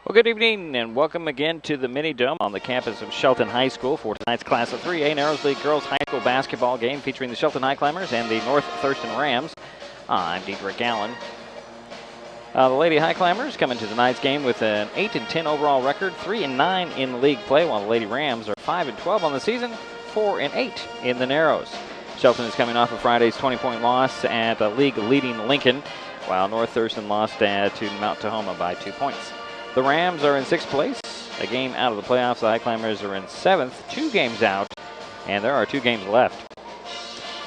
Well, good evening and welcome again to the Mini Dome on the campus of Shelton High School for tonight's Class of 3A Narrows League Girls High School basketball game featuring the Shelton Highclimbers and the North Thurston Rams. I'm Dietrich Allen. The Lady Highclimbers come into tonight's game with an 8-10 overall record, 3-9 in league play, while the Lady Rams are 5-12 on the season, 4-8 in the Narrows. Shelton is coming off of Friday's 20-point loss at league-leading Lincoln, while North Thurston lost to Mount Tahoma by 2 points. The Rams are in 6th place, a game out of the playoffs. The Highclimbers are in 7th, 2 games out, and there are 2 games left.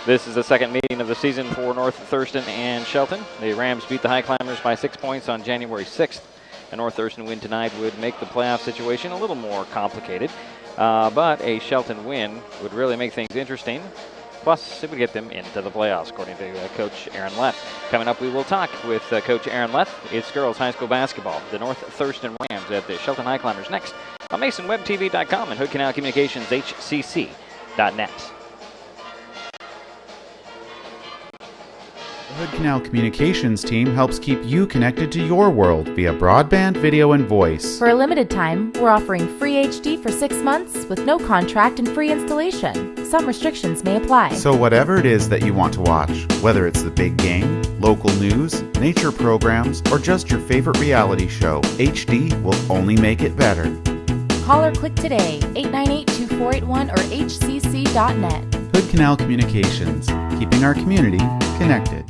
This is the second meeting of the season for North Thurston and Shelton. The Rams beat the Highclimbers by 6 points on January 6th. A North Thurston win tonight would make the playoff situation a little more complicated, but a Shelton win would really make things interesting. Plus, it would get them into the playoffs, according to Coach Aaron Leff. Coming up, we will talk with Coach Aaron Leff. It's girls high school basketball. The North Thurston Rams at the Shelton Highclimbers next on MasonWebTV.com and Hood Canal Communications HCC.net. The Hood Canal Communications team helps keep you connected to your world via broadband, video, and voice. For a limited time, we're offering free HD for 6 months with no contract and free installation. Some restrictions may apply. So whatever it is that you want to watch, whether it's the big game, local news, nature programs, or just your favorite reality show, HD will only make it better. Call or click today, 898-2481 or hcc.net. Hood Canal Communications, keeping our community connected.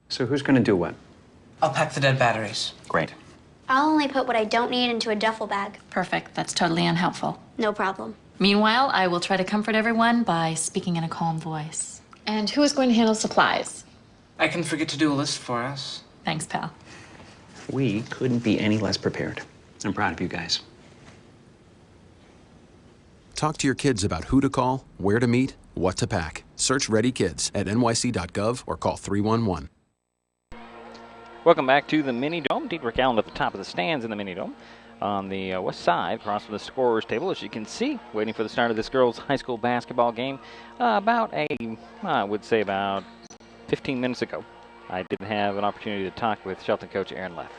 So who's going to do what? I'll pack the dead batteries. Great. I'll only put what I don't need into a duffel bag. Perfect. That's totally unhelpful. No problem. Meanwhile, I will try to comfort everyone by speaking in a calm voice. And who is going to handle supplies? I can forget to do a list for us. Thanks, pal. We couldn't be any less prepared. I'm proud of you guys. Talk to your kids about who to call, where to meet, what to pack. Search Ready Kids at nyc.gov or call 311. Welcome back to the Mini Dome. Dietrich Allen at the top of the stands in the Mini Dome on the west side, across from the scorer's table, as you can see, waiting for the start of this girls' high school basketball game. I would say about 15 minutes ago, I did have an opportunity to talk with Shelton coach Aaron Leff.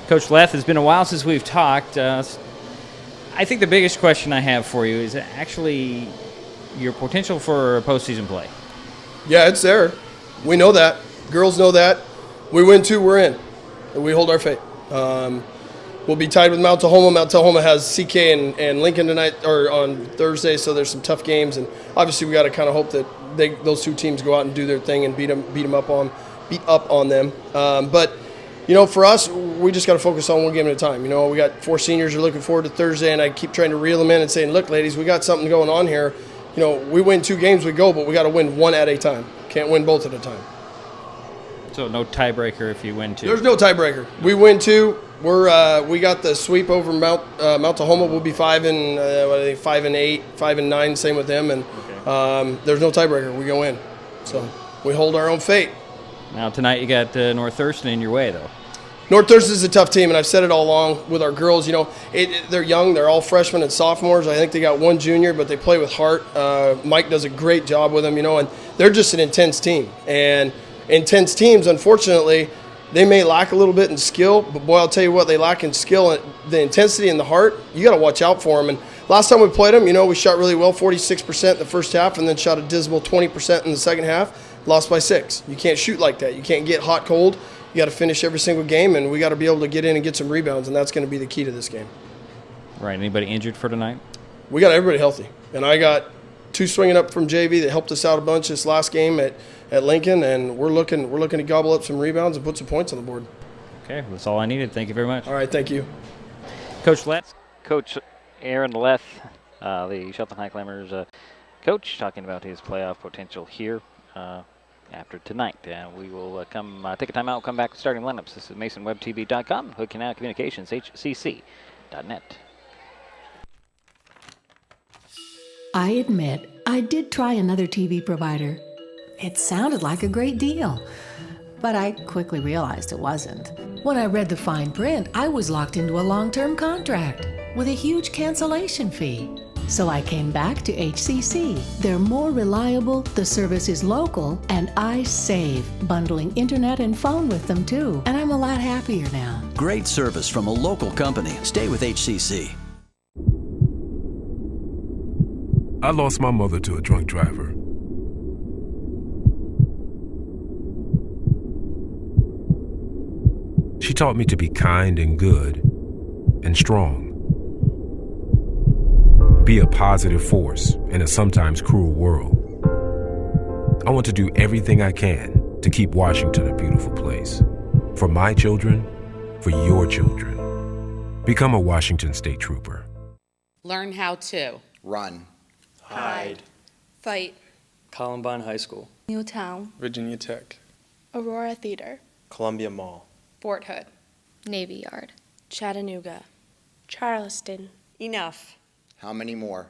Coach Leff, it's been a while since we've talked. I think the biggest question I have for you is actually your potential for postseason play. Yeah, it's there. We know that. Girls know that. We win 2, we're in. And we hold our fate. We'll be tied with Mount Tahoma. Mount Tahoma has CK and Lincoln tonight or on Thursday, so there's some tough games. And obviously, we got to kind of hope that those 2 teams go out and do their thing and beat up on them. But you know, for us, we just got to focus on one game at a time. You know, we got 4 seniors who are looking forward to Thursday, and I keep trying to reel them in and saying, look, ladies, we got something going on here. You know, we win 2 games, we go, but we got to win 1 at a time. Can't win both at a time. So no tiebreaker if you win 2. There's no tiebreaker. We win 2. We got the sweep over Mount Tahoma. We'll be 5-8, 5-9. Same with them, and there's no tiebreaker. We go in, so we hold our own fate. Now tonight you got North Thurston in your way, though. North Thurston is a tough team, and I've said it all along with our girls. You know, they're young. They're all freshmen and sophomores. I think they got 1 junior, but they play with heart. Mike does a great job with them, you know, and they're just an intense team. And intense teams, unfortunately, They may lack a little bit in skill, but boy, I'll tell you what, they lack in skill and the intensity and the heart. You got to watch out for them. And last time we played them, we shot really well, 46% in the first half, and then shot a dismal 20% in the second half. Lost by 6. You can't shoot like that. You can't get hot cold. You got to finish every single game, and we got to be able to get in and get some rebounds, and that's going to be the key to this game. Right. Anybody injured for tonight? We got everybody healthy, and I got 2 swinging up from JV that helped us out a bunch this last game at Lincoln, and we're looking to gobble up some rebounds and put some points on the board. Okay, well, that's all I needed. Thank you very much. All right, thank you. Coach Leth. Coach Aaron Leth, the Shelton Highclimbers coach, talking about his playoff potential here after tonight. We will take a timeout, come back with starting lineups. This is MasonWebTV.com, Hood Canal Communications, HCC.net. I admit, I did try another TV provider. It sounded like a great deal, but I quickly realized it wasn't. When I read the fine print, I was locked into a long-term contract with a huge cancellation fee. So I came back to HCC. They're more reliable, the service is local, and I save, bundling internet and phone with them too. And I'm a lot happier now. Great service from a local company. Stay with HCC. I lost my mother to a drunk driver. She taught me to be kind and good and strong. Be a positive force in a sometimes cruel world. I want to do everything I can to keep Washington a beautiful place. For my children, for your children. Become a Washington State Trooper. Learn how to run, hide, fight. Columbine High School, Newtown, Virginia Tech, Aurora Theater, Columbia Mall, Fort Hood, Navy Yard, Chattanooga, Charleston. Enough. How many more?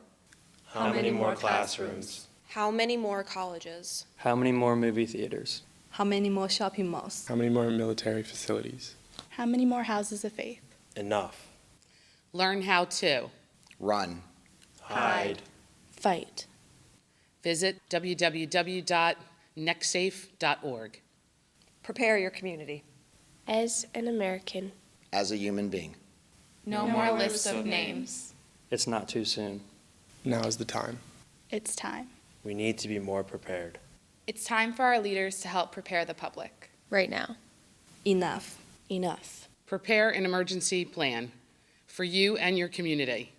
How many more classrooms? How many more colleges? How many more movie theaters? How many more shopping malls? How many more military facilities? How many more houses of faith? Enough. Learn how to run, hide, fight. Visit www.nextsafe.org. Prepare your community. As an American. As a human being. No more lists of names. It's not too soon. Now is the time. It's time. We need to be more prepared. It's time for our leaders to help prepare the public. Right now. Enough. Enough. Prepare an emergency plan for you and your community.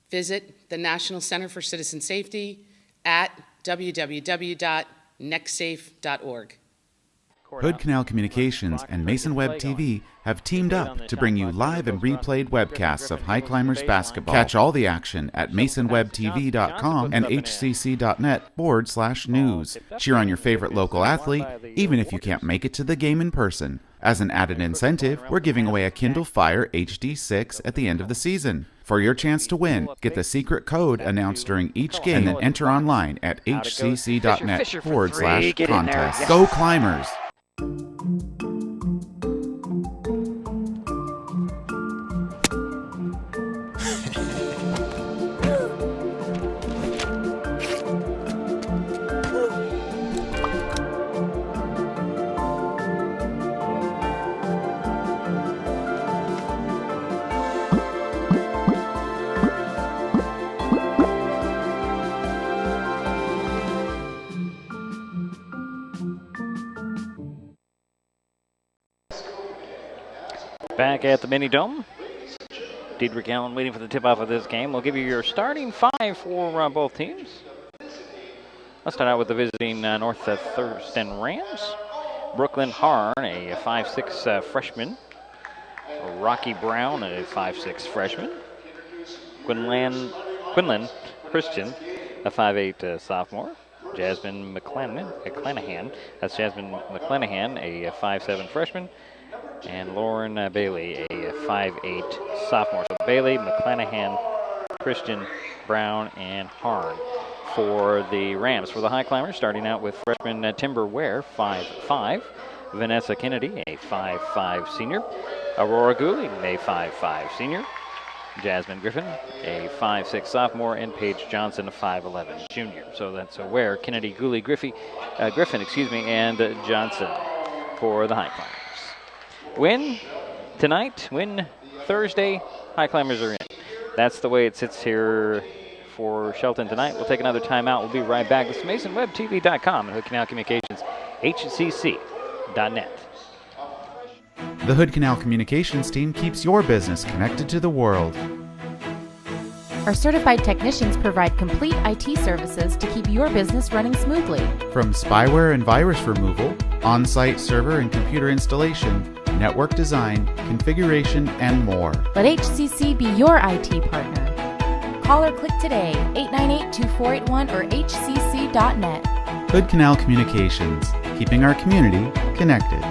Visit the National Center for Citizen Safety at www.nextsafe.org. Hood Canal Communications and Mason Web TV have teamed up to bring you live and replayed webcasts of Highclimbers basketball. Catch all the action at masonwebtv.com and hcc.net/news. Cheer on your favorite local athlete, even if you can't make it to the game in person. As an added incentive, we're giving away a Kindle Fire HD6 at the end of the season. For your chance to win, get the secret code announced during each game and then enter online at hcc.net/contest. Go Climbers! Back at the Mini Dome. Diedrich Allen waiting for the tip-off of this game. We'll give you your starting 5 for both teams. Let's start out with the visiting North Thurston Rams. Brooklyn Harn, a 5'6" freshman. Rocky Brown, a 5'6" freshman. Quinlan Christian, a 5'8" sophomore. Jasmine McClanahan, that's Jasmine McClanahan, a 5'7" freshman. And Lauren Bailey, a 5'8" sophomore. So Bailey, McClanahan, Christian, Brown, and Harn for the Rams. For the Highclimbers, starting out with freshman Timber Ware, 5'5". Vanessa Kennedy, a 5'5" senior. Aurora Goulding, a 5'5" senior. Jasmine Griffin, a 5'6" sophomore. And Paige Johnson, a 5'11" junior. So that's Ware, Kennedy, Griffin, and Johnson for the Highclimbers. Win tonight, win Thursday, Highclimbers are in. That's the way it sits here for Shelton tonight. We'll take another timeout. We'll be right back. This is MasonWebTV.com and Hood Canal Communications, HCC.net. The Hood Canal Communications team keeps your business connected to the world. Our certified technicians provide complete IT services to keep your business running smoothly. From spyware and virus removal, on-site server and computer installation, network design, configuration, and more. Let HCC be your IT partner. Call or click today, 898-2481 or hcc.net. Hood Canal Communications, keeping our community connected.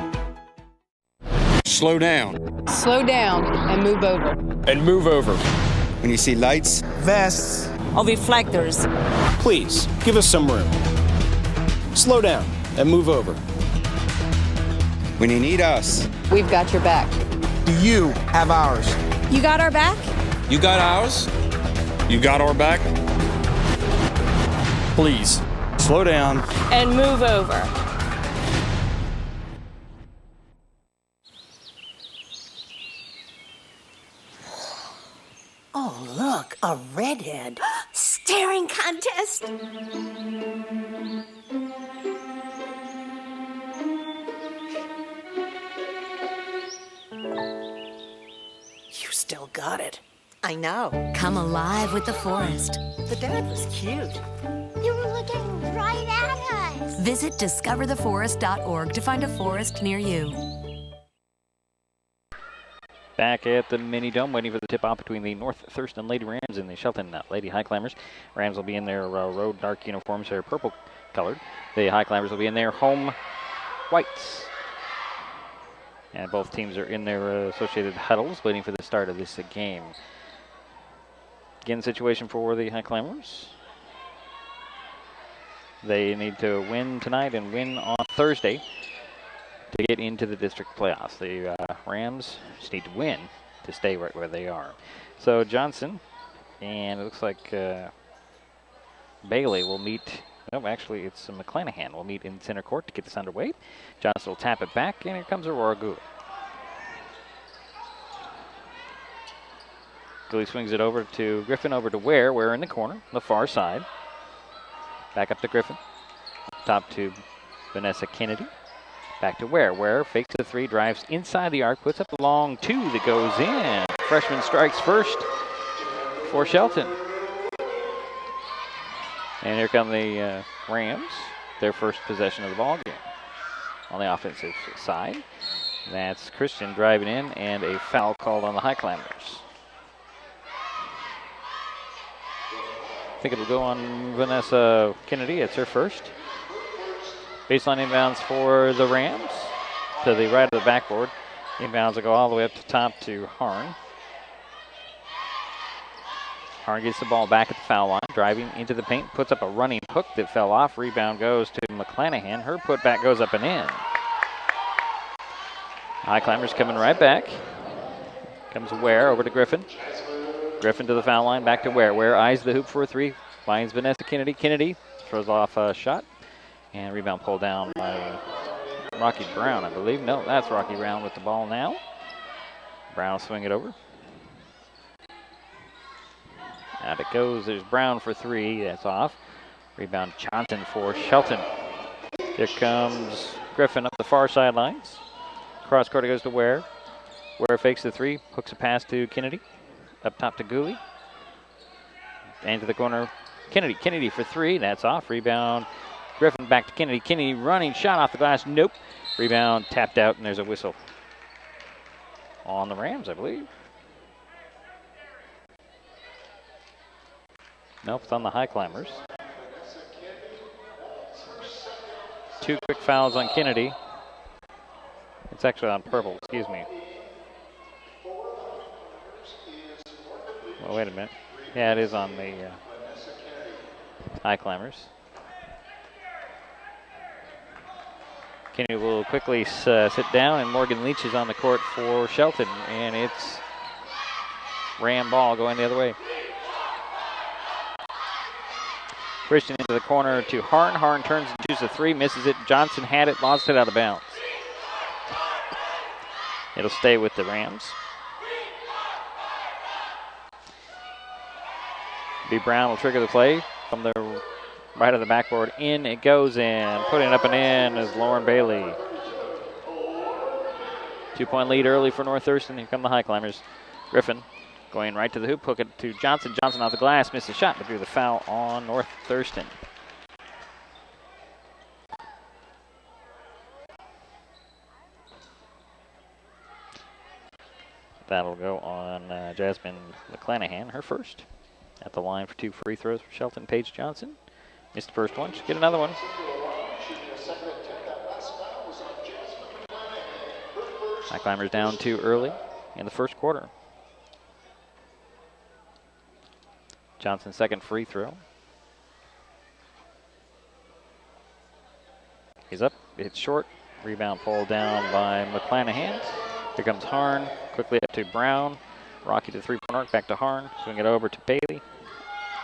Slow down. Slow down and move over. And move over. When you see lights, vests, or reflectors, please give us some room. Slow down and move over. When you need us, we've got your back. Do you have ours? You got our back? You got ours? You got our back? Please, slow down. And move over. Oh, look, a redhead. Staring contest. You still got it. I know. Come alive with the forest. The dad was cute. You were looking right at us. Visit discovertheforest.org to find a forest near you. Back at the Mini Dome, waiting for the tip-off between the North Thurston Lady Rams and the Shelton Lady Highclimbers. Rams will be in their road dark uniforms. They're purple-colored. The Highclimbers will be in their home whites. And both teams are in their associated huddles, waiting for the start of this game. Again, situation for the Highclimbers. They need to win tonight and win on Thursday to get into the district playoffs. The Rams just need to win to stay right where they are. So Johnson, and it looks like Bailey will meet, no, actually it's McClanahan will meet in center court to get this underway. Johnson will tap it back, and here comes Aurora Gould. Gould swings it over to Griffin, over to Ware in the corner, the far side. Back up to Griffin. Top to Vanessa Kennedy. Back to Ware fakes the three, drives inside the arc, puts up a long two that goes in. Freshman strikes first for Shelton. And here come the Rams, their first possession of the ball game. On the offensive side, that's Christian driving in, and a foul called on the Highclimbers. I think it'll go on Vanessa Kennedy. It's her first. Baseline inbounds for the Rams to the right of the backboard. Inbounds will go all the way up to top to Harn. Harn gets the ball back at the foul line, driving into the paint, puts up a running hook that fell off. Rebound goes to McClanahan. Her putback goes up and in. Highclimbers coming right back. Comes Ware over to Griffin. Griffin to the foul line, back to Ware. Ware eyes the hoop for a three. Finds Vanessa Kennedy. Kennedy throws off a shot. And rebound pulled down by Rocky Brown, I believe. No, that's Rocky Brown with the ball now. Brown will swing it over. Out it goes. There's Brown for three. That's off. Rebound Johnson for Shelton. Here comes Griffin up the far sidelines. Cross court it goes to Ware. Ware fakes the three. Hooks a pass to Kennedy. Up top to Gooley. And to the corner. Kennedy. Kennedy for three. That's off. Rebound. Griffin back to Kennedy. Kennedy running, shot off the glass. Nope. Rebound tapped out, and there's a whistle on the Rams, I believe. Nope, it's on the Highclimbers. Two quick fouls on Kennedy. It's actually on purple, excuse me. Well, wait a minute. Yeah, it is on the Highclimbers. Kennedy will quickly sit down, and Morgan Leach is on the court for Shelton, and it's Ram ball going the other way. Christian into the corner to Harn. Harn turns and shoots a three, misses it. Johnson had it, lost it out of bounds. It'll stay with the Rams. B. Brown will trigger the play from the right of the backboard. In it goes, and putting it up and in is Lauren Bailey. 2-point lead early for North Thurston. Here come the Highclimbers. Griffin going right to the hoop, hook it to Johnson. Johnson off the glass, missed the shot, but drew the foul on North Thurston. That'll go on Jasmine McClanahan, her first. At the line for 2 free throws for Shelton. Paige Johnson missed the first one. She'll get another one. Highclimbers down 2 early in the first quarter. Johnson's second free throw. He's up. It's short. Rebound pulled down by McClanahan. Here comes Harn. Quickly up to Brown. Rocky to the three-point arc. Back to Harn. Swing it over to Bailey.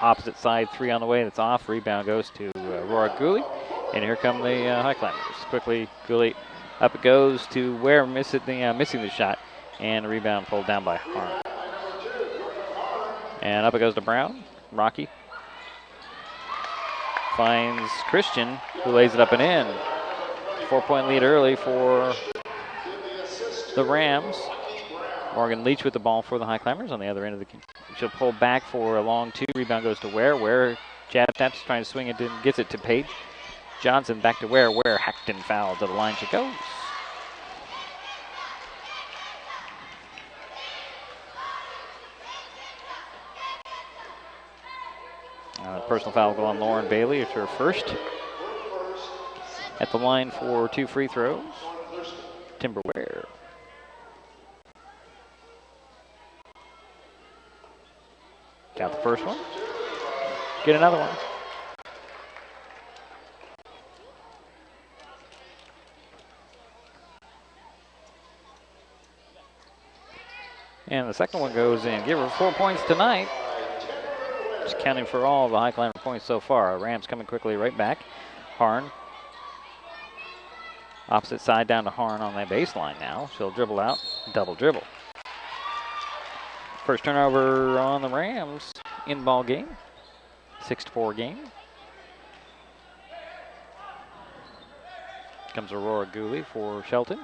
Opposite side, 3 on the way. That's off. Rebound goes to Aurora Gooley. And here come the Highclimbers. Quickly, Gooley up it goes to Ware, missing the shot. And a rebound pulled down by Harn. And up it goes to Brown. Rocky finds Christian, who lays it up and in. 4-point lead early for the Rams. Morgan Leach with the ball for the Highclimbers on the other end of the game. She'll pull back for a long 2. Rebound goes to Ware. Ware jab taps, trying to swing it, and gets it to Paige. Johnson back to Ware. Ware hacked and fouled. To the line she goes. Personal foul will go on Lauren Bailey. It's her first. At the line for 2 free throws, Timber Ware. Got the first one. Get another one. And the second one goes in. Give her 4 points tonight. Just counting for all the Highclimber points so far. Rams coming quickly right back. Harn. Opposite side down to Harn on that baseline now. She'll dribble out. Double dribble. First turnover on the Rams in ball game. 6-4 game. Comes Aurora Gooley for Shelton.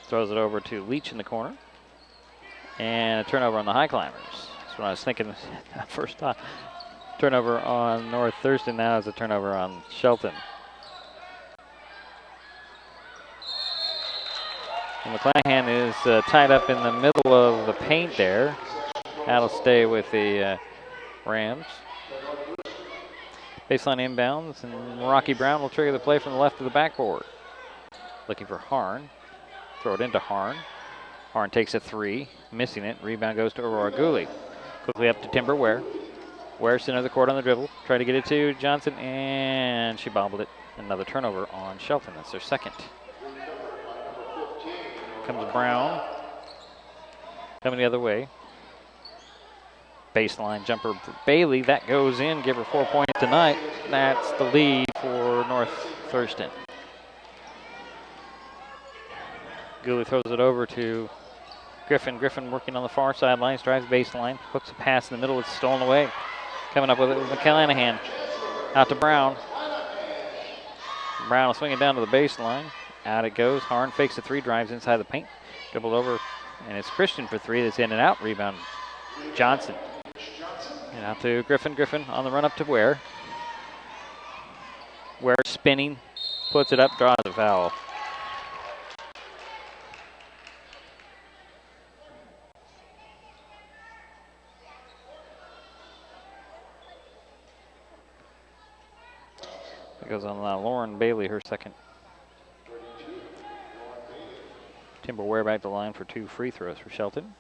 Throws it over to Leach in the corner. And a turnover on the Highclimbers. That's what I was thinking first time. Turnover on North Thurston. Now is a turnover on Shelton. And McClanahan is tied up in the middle of the paint there. That'll stay with the Rams. Baseline inbounds, and Rocky Brown will trigger the play from the left of the backboard. Looking for Harn. Throw it into Harn. Harn takes a 3, missing it. Rebound goes to Aurora Gooley. Quickly up to Timber Ware. Ware center of the court on the dribble. Try to get it to Johnson, and she bobbled it. Another turnover on Shelton. That's their second. Comes Brown. Coming the other way. Baseline jumper for Bailey. That goes in. Give her 4 points tonight. That's the lead for North Thurston. Gooley throws it over to Griffin. Griffin working on the far sidelines, drives baseline, hooks a pass in the middle, it's stolen away. Coming up with it with McClanahan. Out to Brown. Brown will swing it down to the baseline. Out it goes. Harn fakes a 3, drives inside the paint. Dribbled over, and it's Christian for 3 that's in and out. Rebound, Johnson. And out to Griffin. Griffin on the run up to Ware. Ware spinning, puts it up, draws the foul. It goes on Lauren Bailey, her second. Timber Ware back to the line for 2 free throws for Shelton.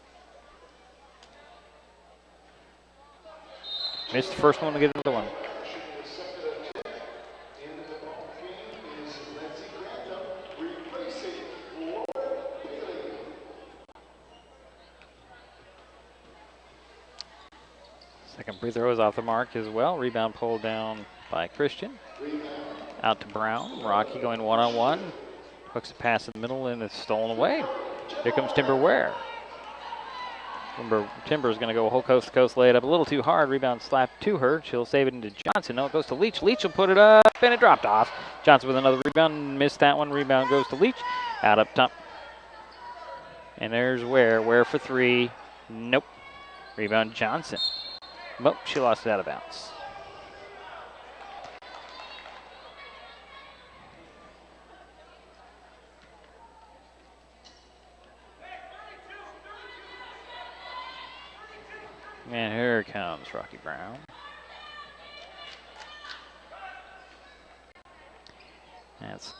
Missed the first one to get another one. Second free throw is off the mark as well. Rebound pulled down by Christian. Out to Brown. Rocky going one-on-one. Hooks a pass in the middle, and it's stolen away. Here comes Timber Ware. Timber is going to go whole coast to coast, lay it up a little too hard. Rebound slapped to her. She'll save it into Johnson. No, it goes to Leach. Leach will put it up, and it dropped off. Johnson with another rebound. Missed that one. Rebound goes to Leach. Out up top. And there's Ware. Ware for three. Nope. Rebound Johnson. Nope, she lost it out of bounds. And here comes Rocky Brown. That's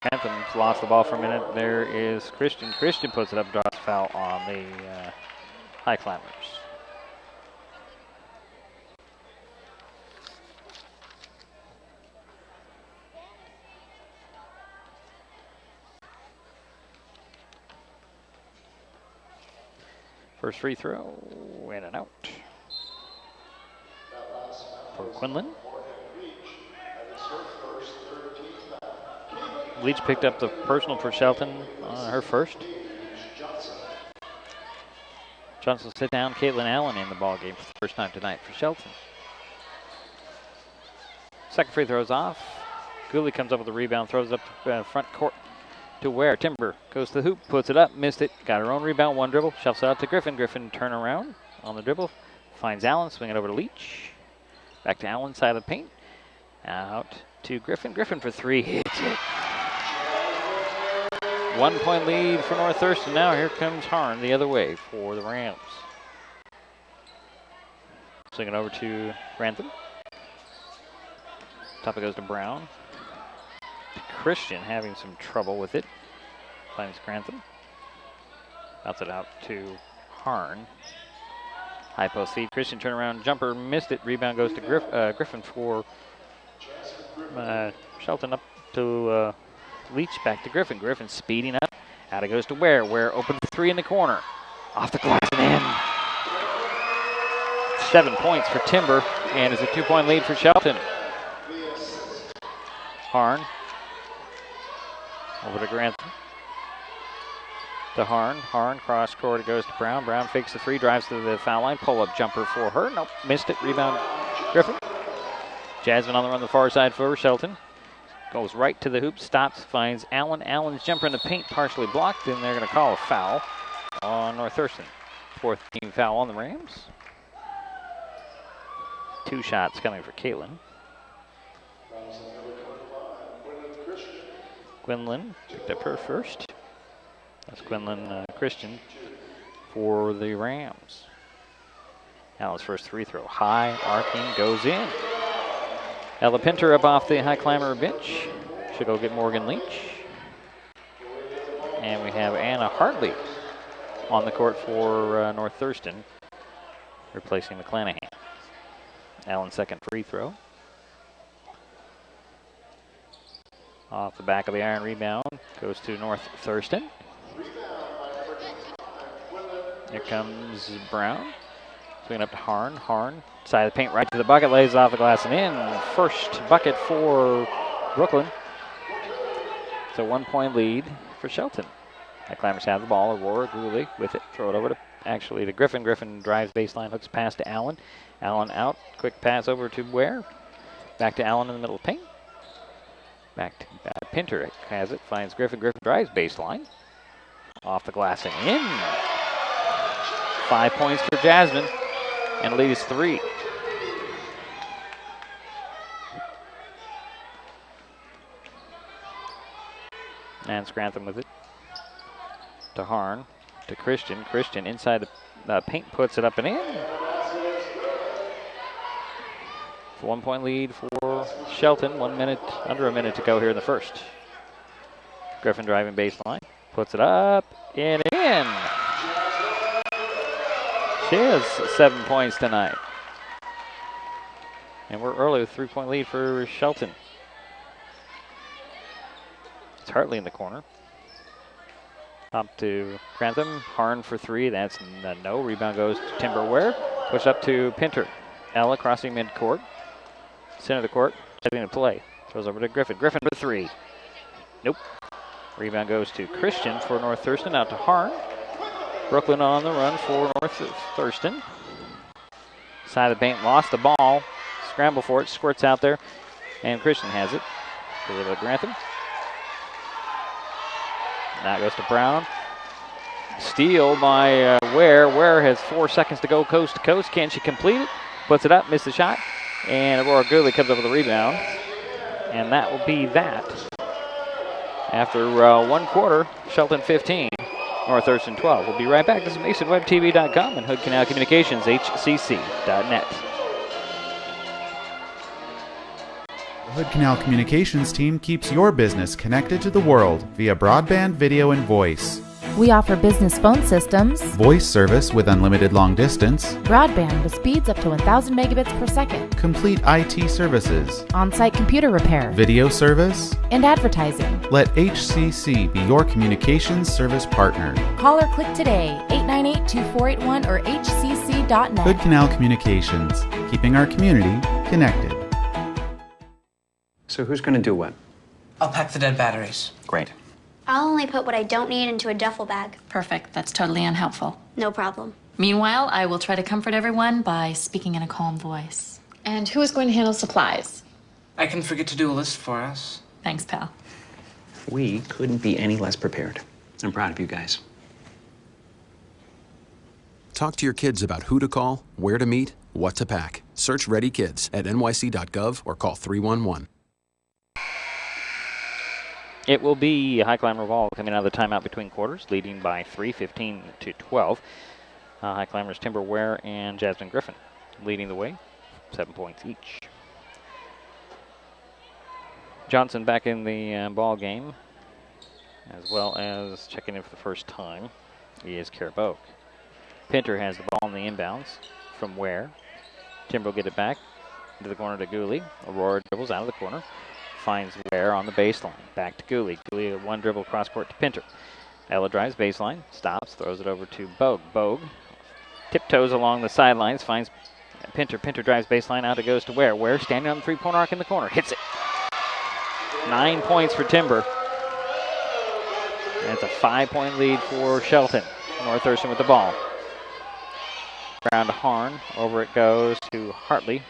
Grantham's lost the ball for a minute. There is Christian. Christian puts it up, draws a foul on the Highclimbers. First free throw, in and out for Quinlan. Leach picked up the personal for Shelton on her first. Johnson will sit down. Caitlin Allen in the ball game for the first time tonight for Shelton. Second free throw is off. Gooley comes up with the rebound, throws it up front court to Ware. Timber goes to the hoop, puts it up, missed it, got her own rebound, one dribble, shuffles it out to Griffin. Griffin turn around on the dribble, finds Allen, swing it over to Leach. Back to Allen, side of the paint. Out to Griffin. Griffin for three, hits it. 1 point lead for North Thurston. Now here comes Harn the other way for the Rams. Swing it over to Grantham. Top it goes to Brown. Christian having some trouble with it. Finds Grantham. Bounce it out to Harn. High post feed. Christian turnaround jumper. Missed it. Rebound goes to Griffin for Shelton up to Leach. Back to Griffin. Griffin speeding up. Out it goes to Ware. Ware open for three in the corner. Off the glass and in. 7 points for Timber. And it's a 2 point lead for Shelton. Harn. Over to Grantham. To Harn. Harn cross court. It goes to Brown. Brown fakes the three. Drives to the foul line. Pull-up jumper for her. Nope. Missed it. Rebound Griffin. Jasmine on the run the far side for Shelton. Goes right to the hoop. Stops. Finds Allen. Allen's jumper in the paint partially blocked. And they're going to call a foul on North Thurston. Fourth team foul on the Rams. 2 shots coming for Caitlin. Quinlan picked up her first. That's Quinlan Christian for the Rams. Allen's first free throw. High, arcing, goes in. Ella Pinter up off the Highclimber bench. Should go get Morgan Leach. And we have Anna Hartley on the court for North Thurston, replacing McClanahan. Allen's second free throw. Off the back of the iron, rebound goes to North Thurston. Here comes Brown. Swinging up to Harn. Harn, side of the paint, right to the bucket, lays off the glass and in. First bucket for Brooklyn. It's a 1 point lead for Shelton. Highclimbers have the ball. Aurora Gooley with it. Throw it over to Griffin. Griffin drives baseline, hooks pass to Allen. Allen out. Quick pass over to Ware. Back to Allen in the middle of the paint. Back to Pinter has it, finds Griffin. Griffin drives baseline. Off the glass and in. 5 points for Jasmine, and the lead is 3. And Grantham with it. To Harn, to Christian. Christian inside the paint, puts it up and in. It's a 1 point lead for Shelton. Under a minute to go here in the first. Griffin driving baseline, puts it up and in. She has 7 points tonight. And we're early with 3 point lead for Shelton. It's Hartley in the corner. Up to Grantham. Harn for three. That's no. Rebound goes to Timber Ware. Push up to Pinter. Ella crossing midcourt. Center of the court. Setting the play. Throws over to Griffin. Griffin for three. Nope. Rebound goes to Christian for North Thurston. Out to Harn. Brooklyn on the run for North Thurston. Side of the paint. Lost the ball. Scramble for it. Squirts out there. And Christian has it. Deliver to Grantham. Now it goes to Brown. Steal by Ware. Ware has 4 seconds to go coast to coast. Can she complete it? Puts it up. Missed the shot. And Aurora Gooley comes up with a rebound. And that will be that. After one quarter, Shelton 15, North Thurston 12. We'll be right back. This is MasonWebTV.com and Hood Canal Communications, HCC.net. The Hood Canal Communications team keeps your business connected to the world via broadband, video, and voice. We offer business phone systems, Voice service with unlimited long distance, broadband with speeds up to 1,000 megabits per second, complete IT services, on-site computer repair, video service, and advertising. Let HCC be your communications service partner. Call or click today, 898-2481 or hcc.net. Hood Canal Communications, keeping our community connected. So who's going to do what? I'll pack the dead batteries. Great. I'll only put what I don't need into a duffel bag. Perfect. That's totally unhelpful. No problem. Meanwhile, I will try to comfort everyone by speaking in a calm voice. And who is going to handle supplies? I can forget to do a list for us. Thanks, pal. We couldn't be any less prepared. I'm proud of you guys. Talk to your kids about who to call, where to meet, what to pack. Search Ready Kids at nyc.gov or call 311. It will be Highclimber ball coming out of the timeout between quarters, leading by 3, 15-12. Highclimbers Timber Ware and Jasmine Griffin leading the way, 7 points each. Johnson back in the ball game, as well as checking in for the first time. He is Caraboke. Pinter has the ball in the inbounds from Ware. Timber will get it back into the corner to Gooley. Aurora dribbles out of the corner. Finds Ware on the baseline. Back to Gooley. Gooley one dribble cross court to Pinter. Ella drives baseline. Stops. Throws it over to Bogue. Bogue tiptoes along the sidelines. Finds Pinter. Pinter drives baseline. Out it goes to Ware. Ware standing on the three-point arc in the corner. Hits it. 9 points for Timber. And it's a 5-point lead for Shelton. North Thurston with the ball. Ground to Harn. Over it goes to Hartley.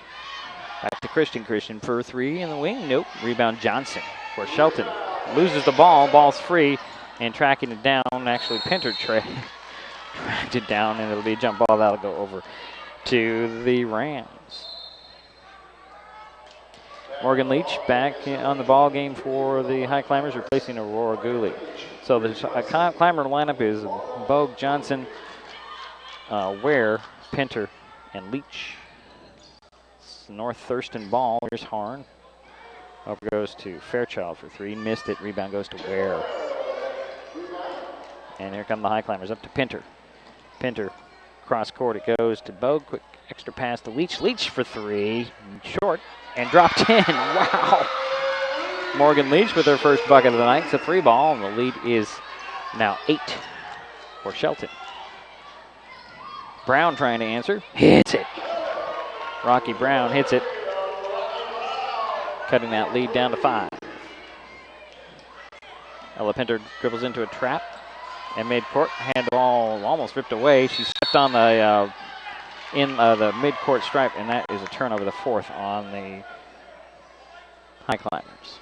Back to Christian. Christian for three in the wing. Nope. Rebound Johnson for Shelton. Loses the ball. Ball's free. And tracking it down. Actually, Pinter tracked it down. And it'll be a jump ball. That'll go over to the Rams. Morgan Leach back on the ball game for the Highclimbers, replacing Aurora Gooley. So the Climber lineup is Bogue, Johnson, Ware, Pinter, and Leach. North Thurston ball. Here's Harn. Up goes to Fairchild for three. Missed it. Rebound goes to Ware. And here come the Highclimbers up to Pinter. Pinter cross court. It goes to Bogue. Quick extra pass to Leach. Leach for three. Short and dropped in. Wow. Morgan Leach with her first bucket of the night. It's a three ball, and the lead is now 8 for Shelton. Brown trying to answer. Hits it. Rocky Brown hits it, cutting that lead down to 5. Ella Pinter dribbles into a trap and mid-court. Had the ball almost ripped away. She stepped on the the mid-court stripe, and that is a turnover, the 4th on the Highclimbers.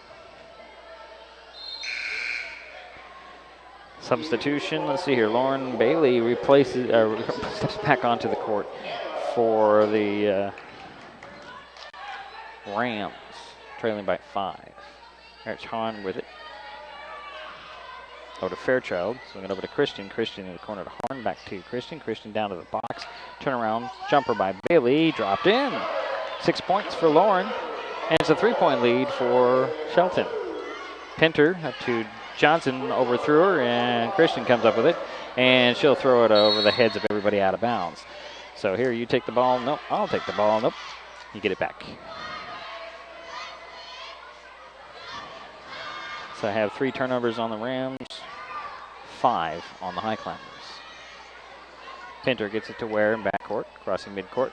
Substitution. Let's see here. Lauren Bailey steps back onto the court for the Rams, trailing by 5. There's Hahn with it. Over to Fairchild, swinging over to Christian. Christian in the corner to Harn, back to Christian. Christian down to the box. Turnaround jumper by Bailey, dropped in. 6 points for Lauren, and it's a 3-point lead for Shelton. Pinter up to Johnson, overthrew her, and Christian comes up with it, and she'll throw it over the heads of everybody out of bounds. So here, you take the ball. Nope, I'll take the ball. Nope, you get it back. So I have 3 turnovers on the Rams, 5 on the Highclimbers. Pinter gets it to Ware in backcourt, crossing midcourt.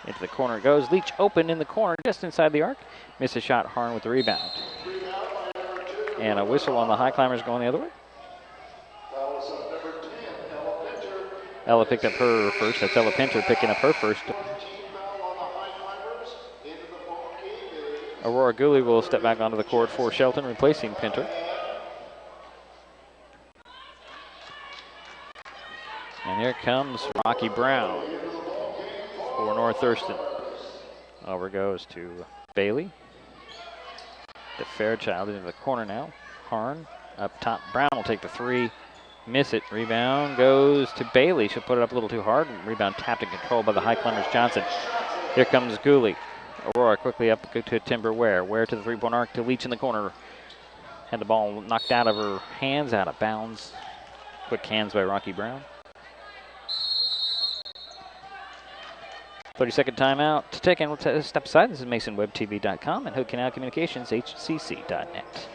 Into the corner it goes. Leach open in the corner, just inside the arc. Miss a shot. Harn with the rebound. And a whistle on the Highclimbers going the other way. Ella picked up her first. That's Ella Pinter picking up her first. Aurora Gooley will step back onto the court for Shelton, replacing Pinter. And here comes Rocky Brown for North Thurston. Over goes to Bailey. To Fairchild into the corner now. Harn up top. Brown will take the three. Miss it. Rebound goes to Bailey. She'll put it up a little too hard. Rebound tapped and controlled by the Highclimbers Johnson. Here comes Gooley. Aurora quickly up to Timber Ware. Ware to the three-point arc to Leach in the corner. Had the ball knocked out of her hands, out of bounds. Quick hands by Rocky Brown. 30-second timeout to take, and we'll step aside. This is MasonWebTV.com and Hood Canal Communications, HCC.net.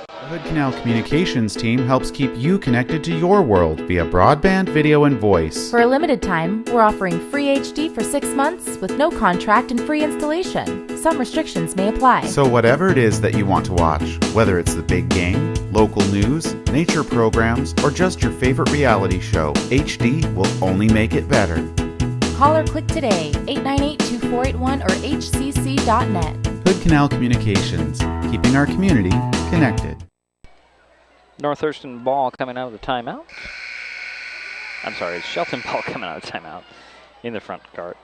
The Hood Canal Communications team helps keep you connected to your world via broadband, video, and voice. For a limited time, we're offering free HD for 6 months with no contract and free installation. Some restrictions may apply. So whatever it is that you want to watch, whether it's the big game, local news, nature programs, or just your favorite reality show, HD will only make it better. Call or click today, 898-2481 or hcc.net. Hood Canal Communications, keeping our community connected. North Thurston ball coming out of the timeout. I'm sorry, it's Shelton ball coming out of the timeout in the front court.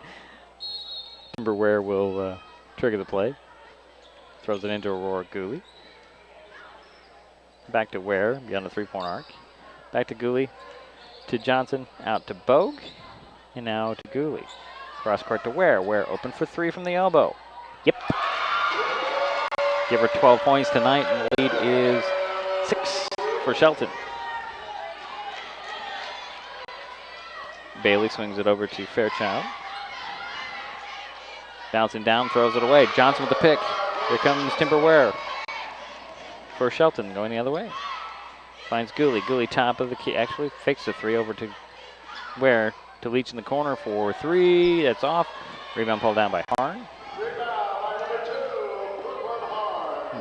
Timberware will trigger the play. Throws it into Aurora Gooley. Back to Ware, beyond the three-point arc. Back to Gooley, to Johnson, out to Bogue, and now to Gooley. Cross court to Ware. Ware open for three from the elbow. Yep. Give her 12 points tonight, and the lead is 6 for Shelton. Bailey swings it over to Fairchild. Bouncing down, throws it away. Johnson with the pick. Here comes Timberware for Shelton, going the other way. Finds Gooley. Gooley top of the key. Actually fakes the three over to Ware. To Leach in the corner for three. That's off. Rebound pulled down by Harn.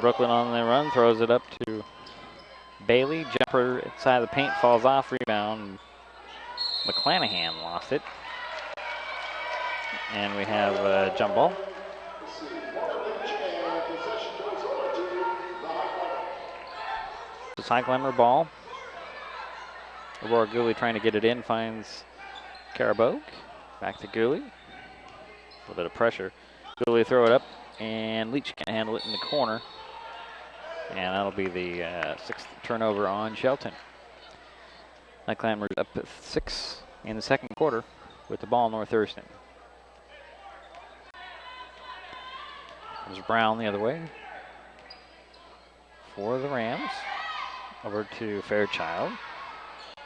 Brooklyn on the run, throws it up to Bailey. Jumper inside the paint, falls off. Rebound. McClanahan lost it. And we have a jump ball. It's Highclimber ball. Aurora Gooley trying to get it in, finds Carabogue. Back to Gooley. A little bit of pressure. Gooley throw it up, and Leach can handle it in the corner. And that'll be the 6th turnover on Shelton. Highclimbers up at 6 in the second quarter with the ball North Thurston. Comes Brown the other way for the Rams. Over to Fairchild.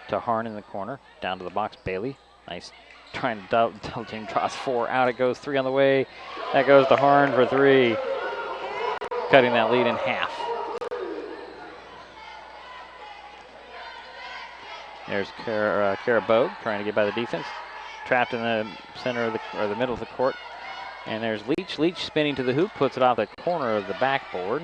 To Harn in the corner. Down to the box, Bailey. Nice. Trying to double team, draws 4 out. It goes 3 on the way. That goes to Harn for 3. Cutting that lead in half. There's Carabogue trying to get by the defense. Trapped in the center of the middle of the court. And there's Leach. Leach spinning to the hoop, puts it off the corner of the backboard.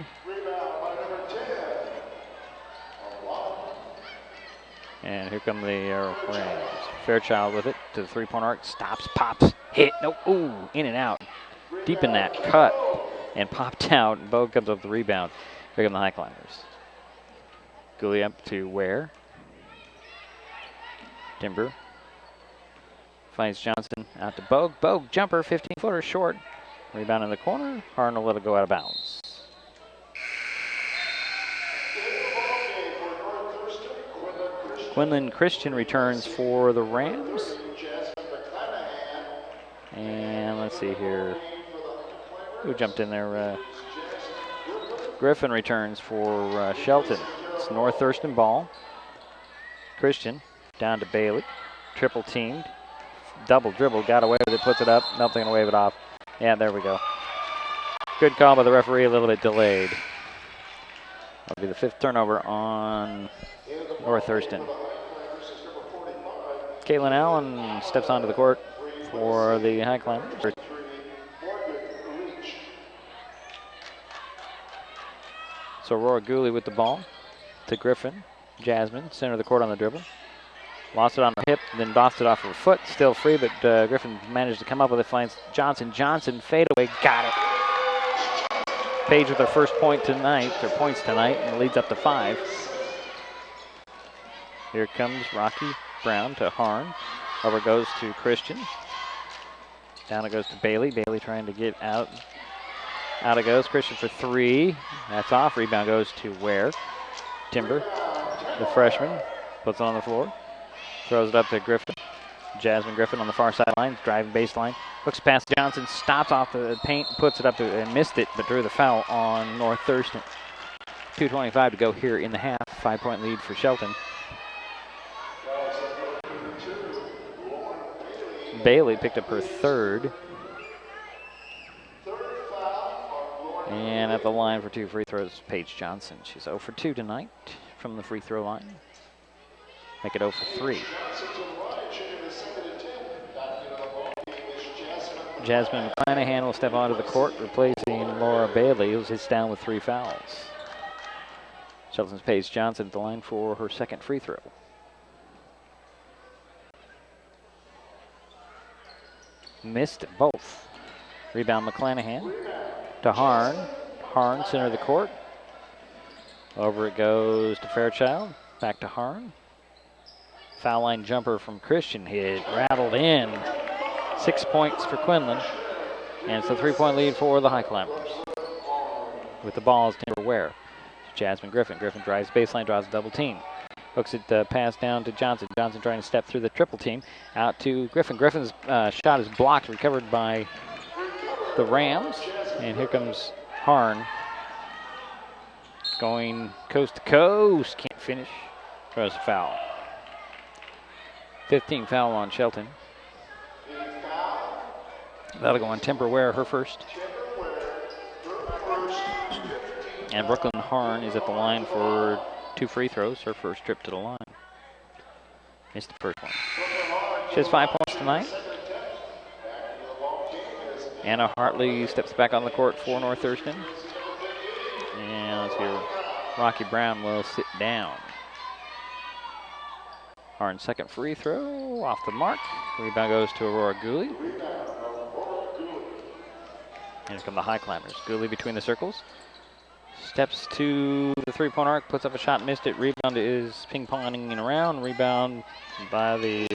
And here come the Rams. Fairchild with it to the three-point arc. Stops, pops, hit. No, ooh, in and out. Deep in that cut. And popped out. And Bogue comes up the rebound. Here come the Highclimbers. Gooley up to Ware. Timber. Finds Johnson out to Bogue. Bogue jumper, 15-footer short. Rebound in the corner. Harn will let it go out of bounds. Quinlan Christian returns for the Rams. And let's see here. Who jumped in there? Griffin returns for Shelton. It's North Thurston ball. Christian down to Bailey. Triple teamed. Double dribble. Got away with it. Puts it up. Nothing to wave it off. Yeah, there we go. Good call by the referee. A little bit delayed. That'll be the 5th turnover on North Thurston. Caitlin Allen steps onto the court for the Highclimbers. So Aurora Gooley with the ball to Griffin. Jasmine, center of the court on the dribble. Lost it on her hip, then bossed it off her foot. Still free, but Griffin managed to come up with it. Finds Johnson. Johnson, fadeaway, got it. Page with her first point tonight, or points tonight, and it leads up to 5. Here comes Rocky Brown to Harn. Over goes to Christian. Down it goes to Bailey. Bailey trying to get out. Out it goes. Christian for 3. That's off. Rebound goes to Ware. Timber, the freshman, puts it on the floor. Throws it up to Griffin. Jasmine Griffin on the far sideline, driving baseline. Hooks past Johnson, stops off the paint, puts it up to, and missed it, but drew the foul on North Thurston. 2:25 to go here in the half. 5-point lead for Shelton. Bailey picked up her 3rd. And at the line for 2 free throws, Paige Johnson. She's 0 for 2 tonight from the free throw line. Make it 0 for 3. Jasmine McClanahan will step onto the court, replacing Laura Bailey, who sits down with 3 fouls. Shelton's Paige Johnson at the line for her 2nd free throw. Missed both. Rebound McClanahan to Harn. Harn, center of the court. Over it goes to Fairchild. Back to Harn. Foul line jumper from Christian hit. Rattled in. 6 points for Quinlan. And it's a 3-point lead for the Highclimbers. With the ball is Timber Ware. Jasmine Griffin. Griffin drives baseline, draws a double team. Hooks it pass down to Johnson. Johnson trying to step through the triple team. Out to Griffin. Griffin's shot is blocked, recovered by the Rams. And here comes Harn. Going coast to coast. Can't finish. Throws a foul. 15 foul on Shelton. That'll go on Timber Ware, her first. And Brooklyn Harn is at the line for 2 free throws, her first trip to the line. Missed the first one. She has 5 points tonight. Anna Hartley steps back on the court for North Thurston. And let's hear Rocky Brown will sit down. Harn's 2nd free throw off the mark. Rebound goes to Aurora Gooley. And here come the Highclimbers. Gooley between the circles. Steps to the 3-point arc, puts up a shot, missed it. Rebound is ping-ponging around. Rebound by the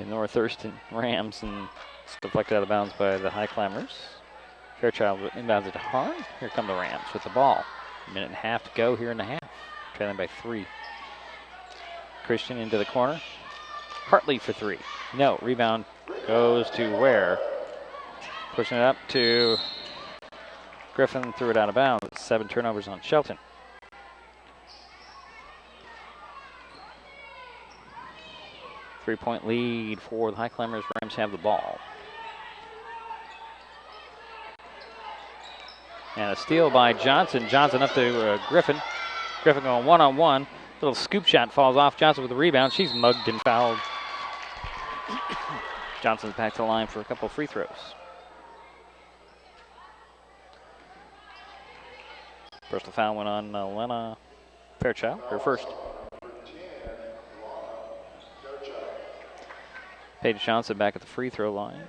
North Thurston Rams, and it's deflected out of bounds by the Highclimbers. Fairchild inbounds it to Harn. Here come the Rams with the ball. 1.5 minutes to go here in the half. Trailing by 3. Christian into the corner. Hartley for 3. No, rebound goes to Ware. Pushing it up to Griffin, threw it out of bounds. 7 turnovers on Shelton. Three-point lead for the Highclimbers. Rams have the ball. And a steal by Johnson. Johnson up to Griffin. Griffin going one-on-one. Little scoop shot falls off. Johnson with the rebound. She's mugged and fouled. Johnson's back to the line for a couple free throws. Personal foul went on Lena Fairchild, her first. Paige Johnson back at the free throw line.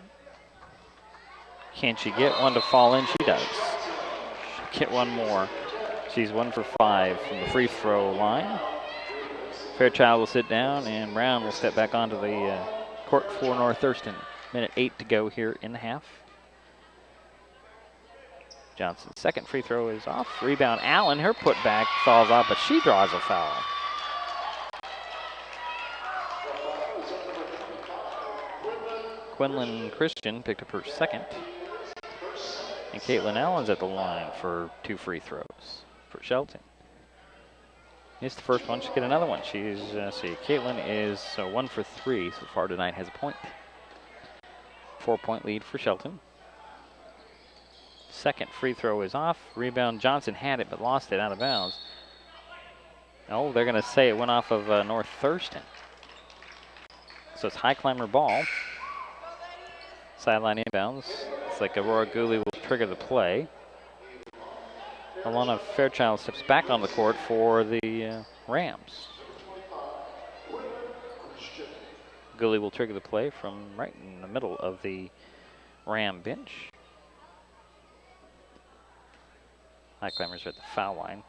Can she get one to fall in? She does. She'll get one more. She's 1 for 5 from the free throw line. Fairchild will sit down, and Brown will step back onto the court for North Thurston. 1:08 to go here in the half. Johnson's 2nd free throw is off. Rebound Allen. Her putback falls off, but she draws a foul. Quinlan Christian picked up her 2nd. And Caitlin Allen's at the line for 2 free throws for Shelton. Missed the first one. She'll get another one. She's, Caitlin is 1 for 3 so far tonight, has a point. 4-point lead for Shelton. 2nd free throw is off. Rebound Johnson had it but lost it out of bounds. Oh, they're going to say it went off of North Thurston. So it's Highclimber ball. Sideline inbounds. It's like Aurora Gooley will trigger the play. Alana Fairchild steps back on the court for the Rams. Gooley will trigger the play from right in the middle of the Ram bench. Highclimbers are at the foul line.